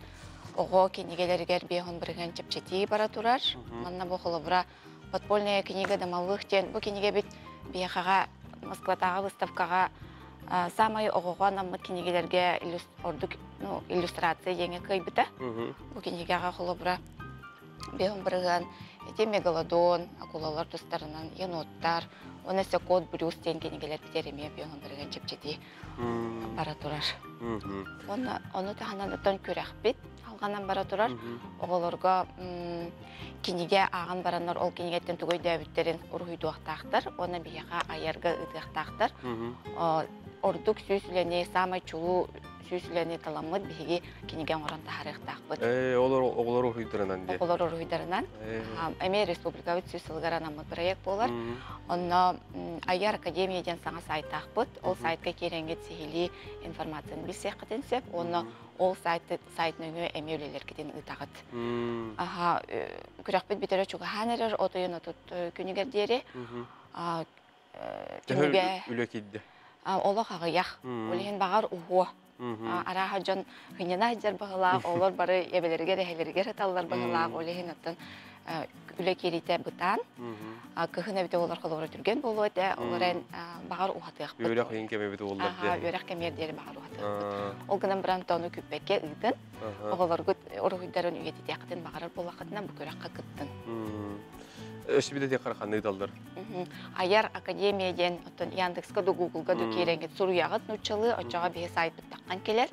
оғы кенегелергер бейхін бірген чепчети бара тұрар. Манна бұл қылыбыра подпольная кенеге дамалықтен бұл кенеге бет бейхаға Москватаға выставкаға самай оғыға намыт кенегелерге иллюстрация еңе көйбіті. Бұл кенегеға қылыбыра бейхін бірген мегалодон, акулалар тұстарынан, еноттар, оны код брюстен кенегелер бітереме бейхін бірген чепчети бара тұрар. Оны тағынан ұттан көрек бет алғанан бара тұрар. Оғыларға кенеге ағын баранар ол кенегеттен түгөй дәбіттерін ұрғыйдуақтақтыр. Оны бейға айарға ұдықтақтыр. Ордук сүйсіліне, самай чулу сүйсіліне таламыд бейге кенеген оран тахарықтақ бұд. Оғылар ұрғыйдарынан де? Оғылар ұрғыйдарынан. Әме республикавыд сүйсілгар анамыд проект болар. Онна Айар Академияден саңа сайттақ бұд. Ол сайтқа керенгет сехили информацияны біз сеққытын сеп. Онна ол сайтын өңі әме өлелер кетін ұтағыд. Күрек бет бітері чуға ханерер, отойын отыт күнігердері. Үлі кедді? Олық ағыяқ. Олеген бағар ұғы. Араға жон хынена жер бағылақ, олар бары ебелерге, рәхелерге раталар бағылақ, олеген оттан үле керите бытан. Кыхына бите олар холора түрген болу эте, оларен багар ухатык. Үйрек кыйын кеме бит олар Ага, үйрек кемердери багар ухатык. Ол гынан бран тону күппекке ыйтын. Оголор гыт оргуйдарын үйети тяктын багарар болакытынан бу көрөккө кыттын. Эшбиде те караханны далдар. Аяр академияден оттон Яндекска да Гуглга да кереңет суруягыт нучалы очага бе сайт таккан келер.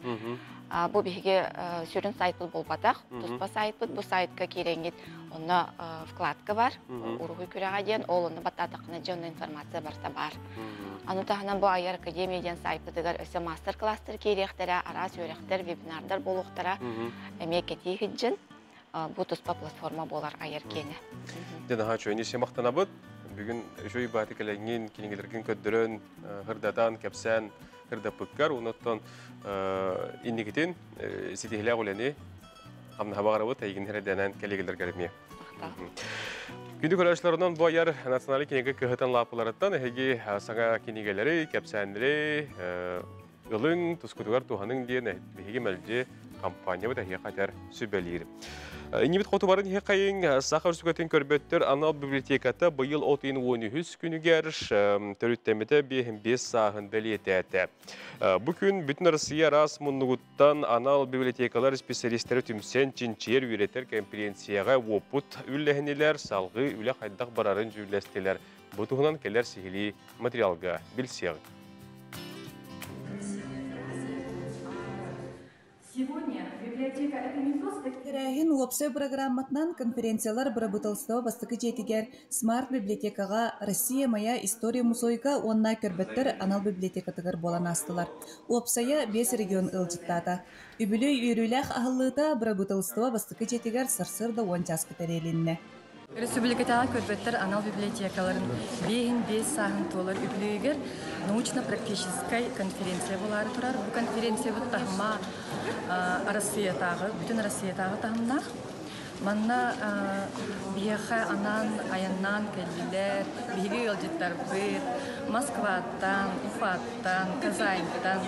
Бу биге сүрүн сайт болбатак, туспа сайт бу сайтка кереңет. Онда вкладка бар, ургуй көрөгө ден, ол онда баттатакына жон информация барса бар. Аны тахынан бу Аяр академияден сайтыгар өсө мастер-класстар керектер, ара сөйректер, вебинардар болуктара эмекети хиджин. Бу туспа платформа болар Аяр кене. Дена хачу эне семактанабыт. Бүгүн жой батыкеленген кинигелерген көддөрөн хырдадан кепсен хырда пыккар уноттон индигитин ситихле голене хамна хабарабыт айгин херденен келегелер келме. Күндү көрөчлөрүнөн бу Аяр националдык кинеге кыһытан лапыларыттан эги сага кинигелери кепсенлери ылың тускутугар туханын диен биги мелже компания бу хакатар сүбелир. Инибит хоту барын хекайын сахар сүгөтен көрбөттөр анал библиотеката быйыл 30 күнүгер төрүттемете 5 сағын белиететі. Бу күн бүтүн Россия рас муннугуттан анал библиотекалар специалисттери түмсен чинчер үйретер конференцияга опут үллехинелер салгы үле хайдак барарын жүлестелер. Бу тугунан келер сихили материалга билсег. Сегодня библиотека — это не просто... Терәһин уопсой программатынан конференциялар бұрабытылстығы бастықы жетігер смарт библиотекаға Россия моя история музойка онна көрбеттер анал библиотекатығыр болан астылар. Уопсая 5 регион ылжыттата. Үбілі үйріләқ ағылыта бұрабытылстығы бастықы жетігер сырсырда ончасқы тәрелінне. Республикатағы көрбеттер анал библиотекаларын 5 сағын толар үбілігер научно-практической конференция болары тұрар. Бұл конференция бұд тағыма Россиятағы, бүтін Россиятағы тағымнақ. Манна бияха анан, аяннан кәлілер, бигі елжеттар бұд, Москваттан, Уфаттан, Казаньтан,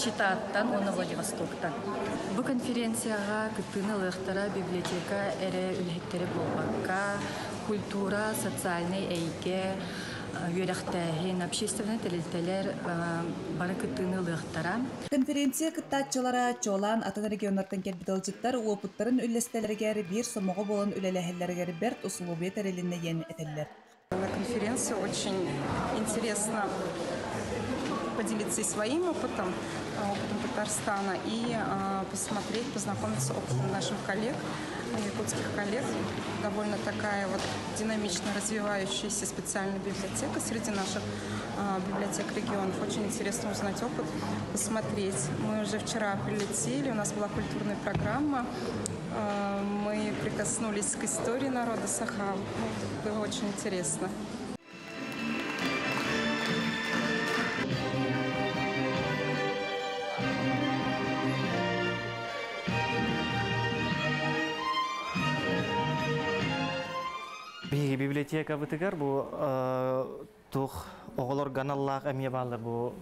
Читаттан, оны Владивостоктан. Бұл конференцияға күттіні лықтара библиотека әрі үлхеттері болбаққа, культура, социальный әйге, үйрәқтәхен, общественный тәлелтәлер бары күттіні лықтара. Конференция кыттатчылара чолан атын регионлардан келбидалжыттар опыттарын үлестелергер бір сомоғы болын үлеләхеллергер берт условия тәрелінне ен әтеллер. На конференции очень интересно поделиться и своим опытом Татарстана и посмотреть, познакомиться с опытом наших коллег, якутских коллег. Довольно такая вот динамично развивающаяся специальная библиотека среди наших библиотек регионов. Очень интересно узнать опыт, посмотреть. Мы уже вчера прилетели, у нас была культурная программа. Мы прикоснулись к истории народа Саха. Было очень интересно. Библиотека бытыгар бу тух оголор ганаллах эмие балдар бу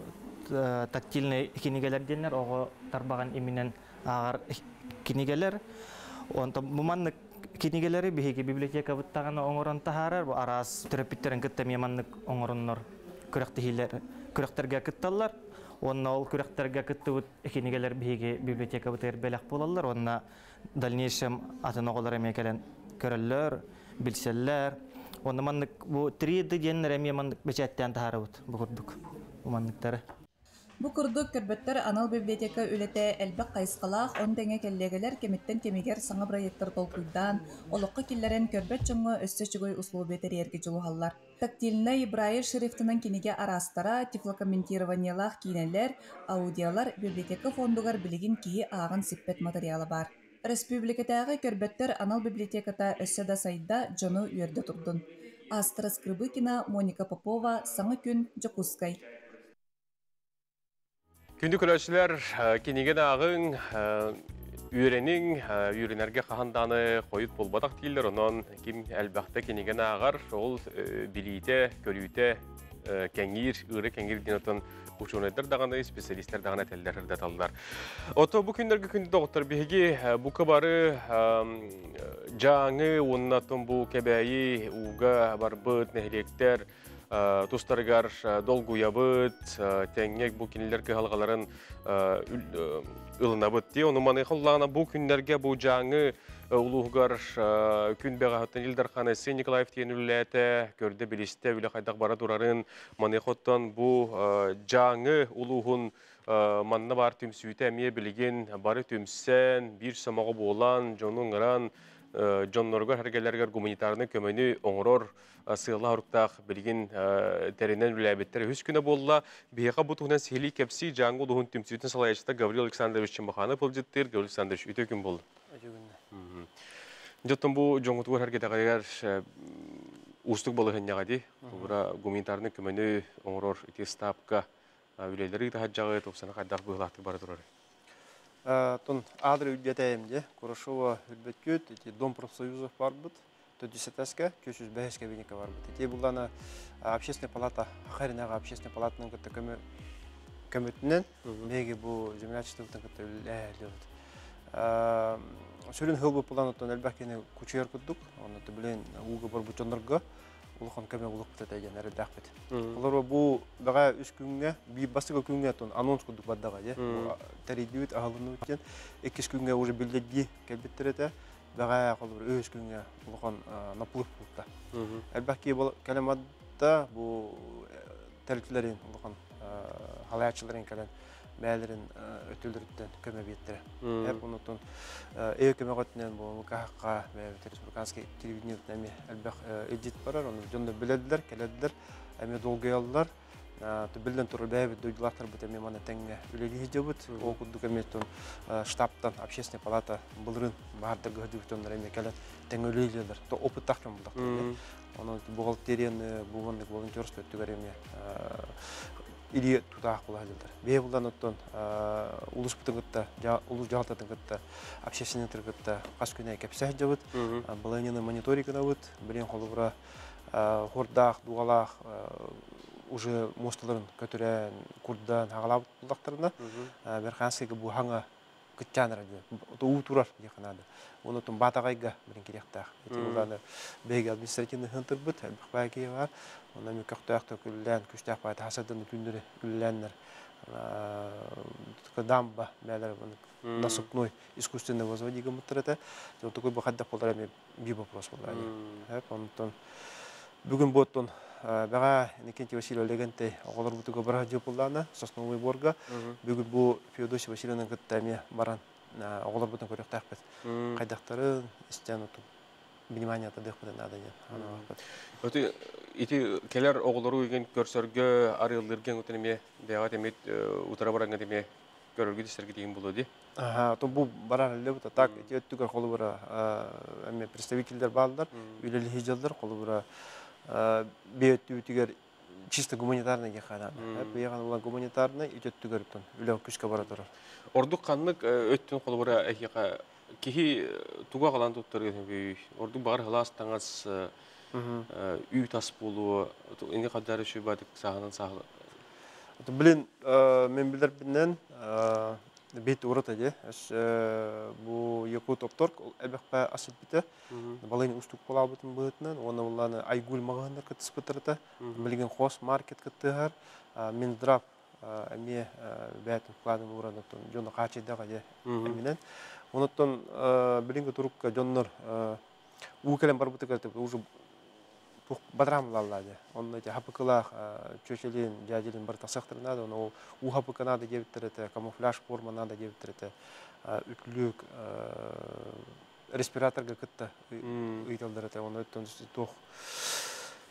тактильный кинигелер денер ого тарбаган иминен агар кинигелер онто муманнык кинигелери биги библиотека быттагана оңорон тахарар бу арас терапиттерин кыттам яманнык оңороннор күрөктихилер күрөктерге кытталлар онна ол күрөктерге кыттыбыт кинигелер биги библиотека бытыр белек болалар онна дальнейшем атын оголор эмекелен көрөллөр билселлер. Онда маннык бу 3D деннер эми маннык бечаттан таарыбыт бу курдук. Бу манныктары. Бу курдук көрбөттөр анал библиотека үлете элбек кайыскалах ондеңе келлегелер кемиттен кемигер саңа проекттер толкуйдан, олокка киллерен көрбөт жоңго өссөчүгөй условия терерге жолугаллар. Тактильный брайль шрифтынан киниге арастара тифлокомментированиялах кинелер, аудиолар библиотека фондугар билигин кии агын сиппет материалы бар. Республикатағы көрбөттөр анал библиотеката өссөда сайда жону үйөрдө турдун. Астра Скрыбыкина, Моника Попова, Саңы күн, Жокускай. Күндү көрөчүлөр киниген агын үйренин үйренерге каханданы коюп болбадак тийилер. Онон ким элбакта киниген агар ол билите, көрүүтө кәңир, ыры кәңир денотон ученыйдар дағаны, специалисттер дағаны тәлдер ырдаталылар. Ото бұл күндергі күнді доғыттар беге бұл кабары жаңы, оннатын бұл кәбәйі, уға барбыт, нәхелектер, тустарыгар долгуябыт, тәңек бұл кенелер кығалғаларын ылынабыт де. Оны маны қоллағына бұл күндерге бұл жаңы улуғығар күн бәғаттан елдар қанасы Николаев тен үләті, көрді білісті, үлі қайдақ бара тұрарын маны қоттан бұл жаңы улуғын манна бар түмсүйті әме білген бары түмсен, бір самағы болан, жоның ұран, жонларғар әргелергер гуманитарны көмені оңырор сыйла ұрықтақ білген тәрінен үләбеттері үз күні болла. Бейға бұтығынан сейлі кәпсі жаңғы улуғын түмсүйетін салайшыта Гаврил Александрович Чымбаханов бұл жеттер. Гаврил Александрович, өте күн болды. Жоттан бұл жоңғытығыр әргетағар ұстық болығын яғады. Бұра гуманитарны көмені оңырор үте стапқа үлелері тахаджағы топсаны қайдақ бұғылақты бары тұрары. Тон адры үдетәйімде, Курашова үлбеткөт, Дом профсоюзов бар бұд, 410-ке, 405-ке бенеке бар бұд. Ете бұланы общественная палата, Харинаға общественная палатының күтті көмітінен, беге бұл землячествотың күтті үләлі бұд. Сөрін хыл бұп бұланы тон әлбәкені күчер күттік, оны білен ұлғы бар бұтындырғы, улухан көмө улук битетеген әрдәк бит. Олар бу бага 3 күнгә, би басыга күнгә тон анонс кудык баддага, я. Таридүт агылыны үткән 2 күнгә уже билдәги кәлбеттерәтә. Бага калыр 3 күнгә улухан наплык булды. Әлбәки бу кәләмәттә бу тәртипләрен улухан халаячыларын кәлән бәлерин өтөлдөрдән көмө биттер. Хәп унутун көмөгөтнән бу МКХ ва республиканский телевидениене әлбәк эдит барар, аны жонда биләделәр, кәләделәр, әме долгыяллар. Билдән туры бәйбит дойлактар бит әме маны тәңгә үлеге җибет, о кудык әметон штабтан общественная палата булрын барды гыдыктан әме кәләт тәңгә үлеләр. То опыт тахкан булдык. Аны бухгалтерияны, бугынлык волонтерство түгәреме или туда кулайдылар. Бей булдан оттон улус бутыгытта, улус жалтатын гытта, общественный тыргытта кас күнә кепсә җабыт, булайны мониторингына бут, билен холыбра хордах, дугалах уже мосталарын көтөрән, курдан хагалап булактарына, бер хансыгы бу хаңа кытчаныр ди. Туу турар ди ханады. Оны тон батагайга билен керектә. Булдан беге административный хантыр бут, бакбаги бар. Ona mükaktayak tökülen, küçük bayat hasadın tündürü üllenler. Damba, meler, насыпной искусственное возводига мутрата. Вот такой бы хадда полторами би вопрос был. Он бүгін боттон бага Никентий Васильев легенте оголор бутуга бара жопулана сосновый борга. Бүгін бу Феодосий Васильевның кыттами баран оголор бутун көрөктак бет. Кайдактары истенуту. Внимание тадых надо нет. Вот эти келер оголору еген көрсөргө арылдырген өтөнөме бага демет утара бараңга деме көрөргө дистерге деген болду. То бу барар эле бут так эти өттүгөр колу бара эме представительдер баалдар, үйлели хижалдар колу бара беөттүгөр чисто гуманитарный гехана. Беган улан гуманитарный өттүгөр тон үлө күскө бара турар. Ордук канлык өттүн колу бара эхига кихи туга калан туттарга ордук багар халас таңас үй тас болуы, инде кадары шүбадык сағынан сағылы. Білін, мен білдер бінен бейт ұрыт әде. Бұл еку топторг, әлбәқ бә асыл біті. Балайын ұстық бола бұтын бұтынан, оны оланы айгүл мағандар күтіс бұтырыты. Білген қос маркет күттіғар. Мен драп әме бәйтін құладың ұраны жоны қачайдағы әмінен. Оныттан білінгі тұрыққа жонлар ұқылен бар бұты кәртіп, уже бадрамлалады. Он эти хапыкылах чөчелин, дядилин бар тасақтыр надо, но у хапыка надо девяттерете, камуфляж форма надо девяттерете, үтлүк, респираторга кытта ыйталдырете, он өттөн тох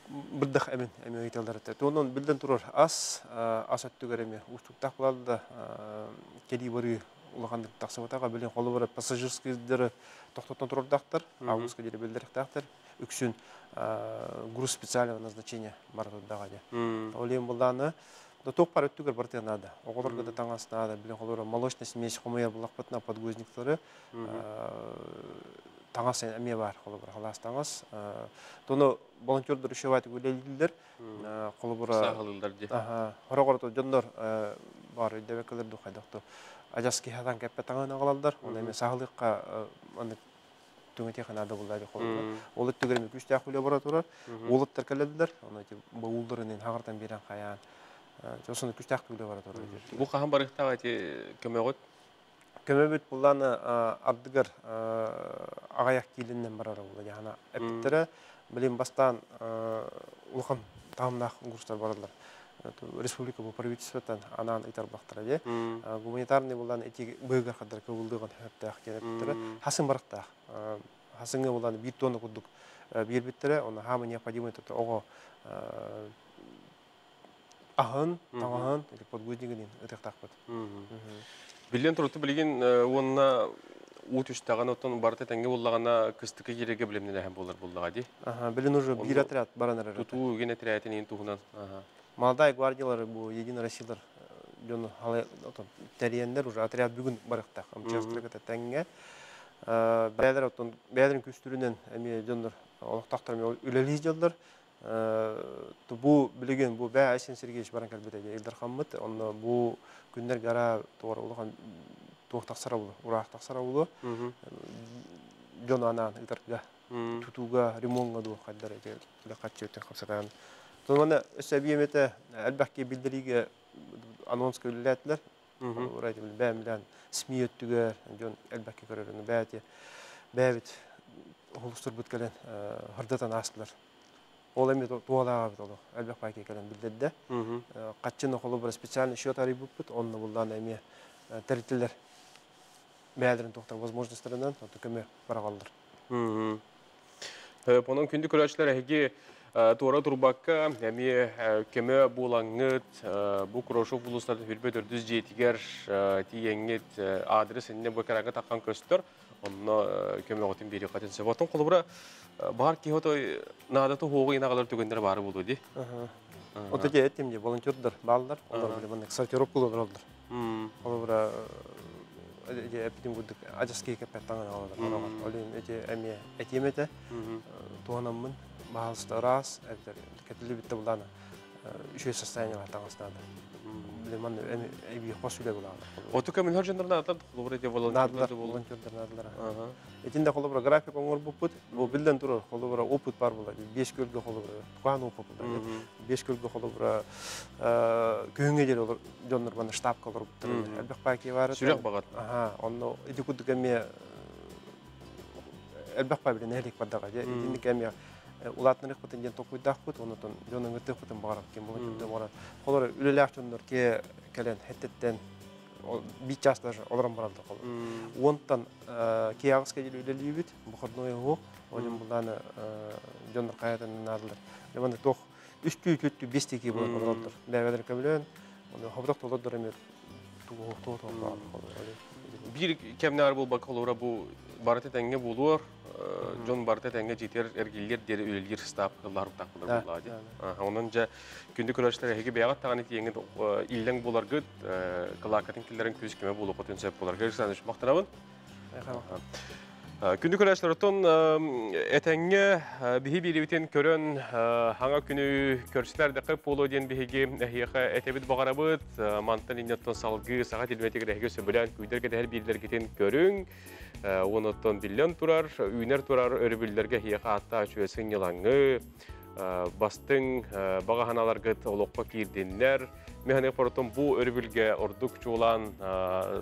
бирдах эмин ыйталдырете. Тонун билден турар ас өттүгөр эми устуктак булады да кеди бары улахандык таксабатага билен колу бар пассажирскийлер токтоттон турардактар, августка жери билдирдактар. Үксүн груз специального назначения мардагады. Олем булданы да ток пар өттүгөр бартын надо. Оголорго да таңас надо, билен колор молочный смесь хомоя булакпатна подгузниктары таңас эме бар, колор халас таңас. Тону волонтердар ишевати үлелилер. Колубура сахалылар же. Хорогорто жондор бар дебекелер духайдакты. Ажаски хатан кепе таңын агалалдар. Оны эме сахалыкка аны түңете канада булды колубура. Ол түгөрмө күчтә хуле бара турар. Олыттар келелдер. Аны баулдырын хагырдан берен каян. Жосуны күчтә хуле бара турар. Бу кахан барыктагы көмөгөт Көмөбүт булланы ардыгар агаяк килиннен барар булды. Яна эптере билим бастан улхан тамнах курстар баралар. Республика бу правительствотан анан итарбактар же. Гуманитарный булланы эти быгар кадар кылдыгын хәптә хәкәреттере. Хасын баракта. Хасынга булланы 1 тонна кудук бир биттере, аны хамы необходимо это ого ахын, тагын, или подгузнигин этактакпыт. Билен туруту билген онна ут үстаган отон барты тәңге буллагана кыстыкы жереге билемне һәм булар булдыга ди. Билен уже бир отряд баранар. Туту ген отрядын ин тугунан. Молодая гвардиялар бу Единый Россиялар жон халы отон тәрияндер уже отряд бүгүн барыкта. Участкаларга тәңге. Бәдер отон бәдерин күстүрүнөн эми жондор олоктактар үлелиз жолдор. Бу билеген бу бә Айсен Сергеевич баран калбете Элдар Хаммат, онно бу күннер гара туура улган туактаксара болу, урактаксара болу. Жон анан итарга тутуга ремонтга ду каддар эте катчы өтө капсаран. Тонна өсөбиемете албакки билдириге анонс көлләтләр. Урайты бәмлән смиеттүгә жон албакки көрөрүн бәте бәбит холустур бүткәлән хырдатан аслар. Ол эми туалага бит ол албак пайке келен билдедде. Катчыны колу бир специальный счет арый бүппүт, онны булдан эми терителер бәдерин токтор возможностьларынан төкөмө барагалдар. Понун күндү көрөчлөр эги туара турбакка эми кеме булаңыт бу Курошов улустарды хүрбө 407-гер тиеңет адрес инне бу карага таккан көстөр. Онно көмө готин бери катын себотун колубура бар ки хотой надаты хогы инагалар түгөндөр бары болду ди. Ота же этимде волонтердар балдар, олар биле мына сортировкалар олдар. Колубура же эптим будук ажаски кепеттан алалар. Олин эти эми этимете туанаммын баалыста раз эптер кетиле битте буланы. Үшө состояние атаңыздан. Билеман эми хосуле буланы. Отука мен хожендарна атат колубура же волонтерлар волонтерлар. Этинде колубура график оңор буппут, бу билден турар колубура опыт бар булат. 5 көлгө колубура куан опыт булат. 5 көлгө колубура көңгө жер олор жоннор бана штаб колор буттыр. Албак пайки бар. Сүрөк багат. Онно эти кудук эми албак пай билен элек бадага же. Этинде эми улатнырык бутын жен токуйдак бут, онотон жонун өтөк бутын багарап кем болгон жөндөр бар. Колор үлелек жөндөр келен хеттеттен бит час даже олорон баралды кол. Онтан киягыска жел үлелибит, бухарной го, олим буланы жондөр каятан надылар. Жаманда тох 3-4 5-теки болот. Бәбәдер кемлен, оны хабдак толдор эме туу бир кемнар болбак колора бу бараты тәңге булур. Жон барты тәңге жетер эргиллер дери үлелгер стапкалар тақылар болады. Онан жа күндү көрөчлөр эге бягат таганы тиеңге иллең болар гыт калакатын киллерин күскеме болу потенциал болар. Герсаныш мактанабын. Күндү көрөчлөр тон этеңге бихи бирибитен көрөн хаңа күнү көрсүлөр да кып болу ден бихиге эхиха этебит багарабыт мантан иннеттон салгы сага тилметеге эге сөбүлөн күйдөргө дер бирлер кетен көрүң. Оноттон биллен турар, үйнер турар өрбүллерге хияка атта чөсүн йылаңы, бастың багаханаларга толокко кирдиннер. Механе портон бу өрбүлге ордук чуулан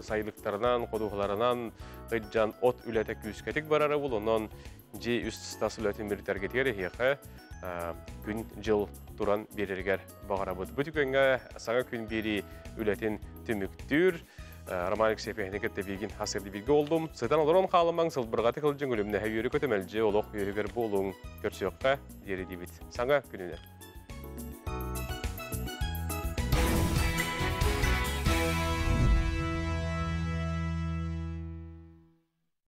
сайлыктарынан, кодугларынан гыджан от үлете күскетик барары бул. Онон же үст стас үлетин биртерге тери хияка күн жыл туран берергер багарабыт. Бүтүкөнгө сага күн бери үлетин түмүктүр. Романик сепехнеге тебеген хасырды билге олдум. Сытан олорон қалымаң сылбырға текілджін өліміне әйері көтемелже олық үйегер болуң көрсеуққа дері дебет. Саңа күнінер.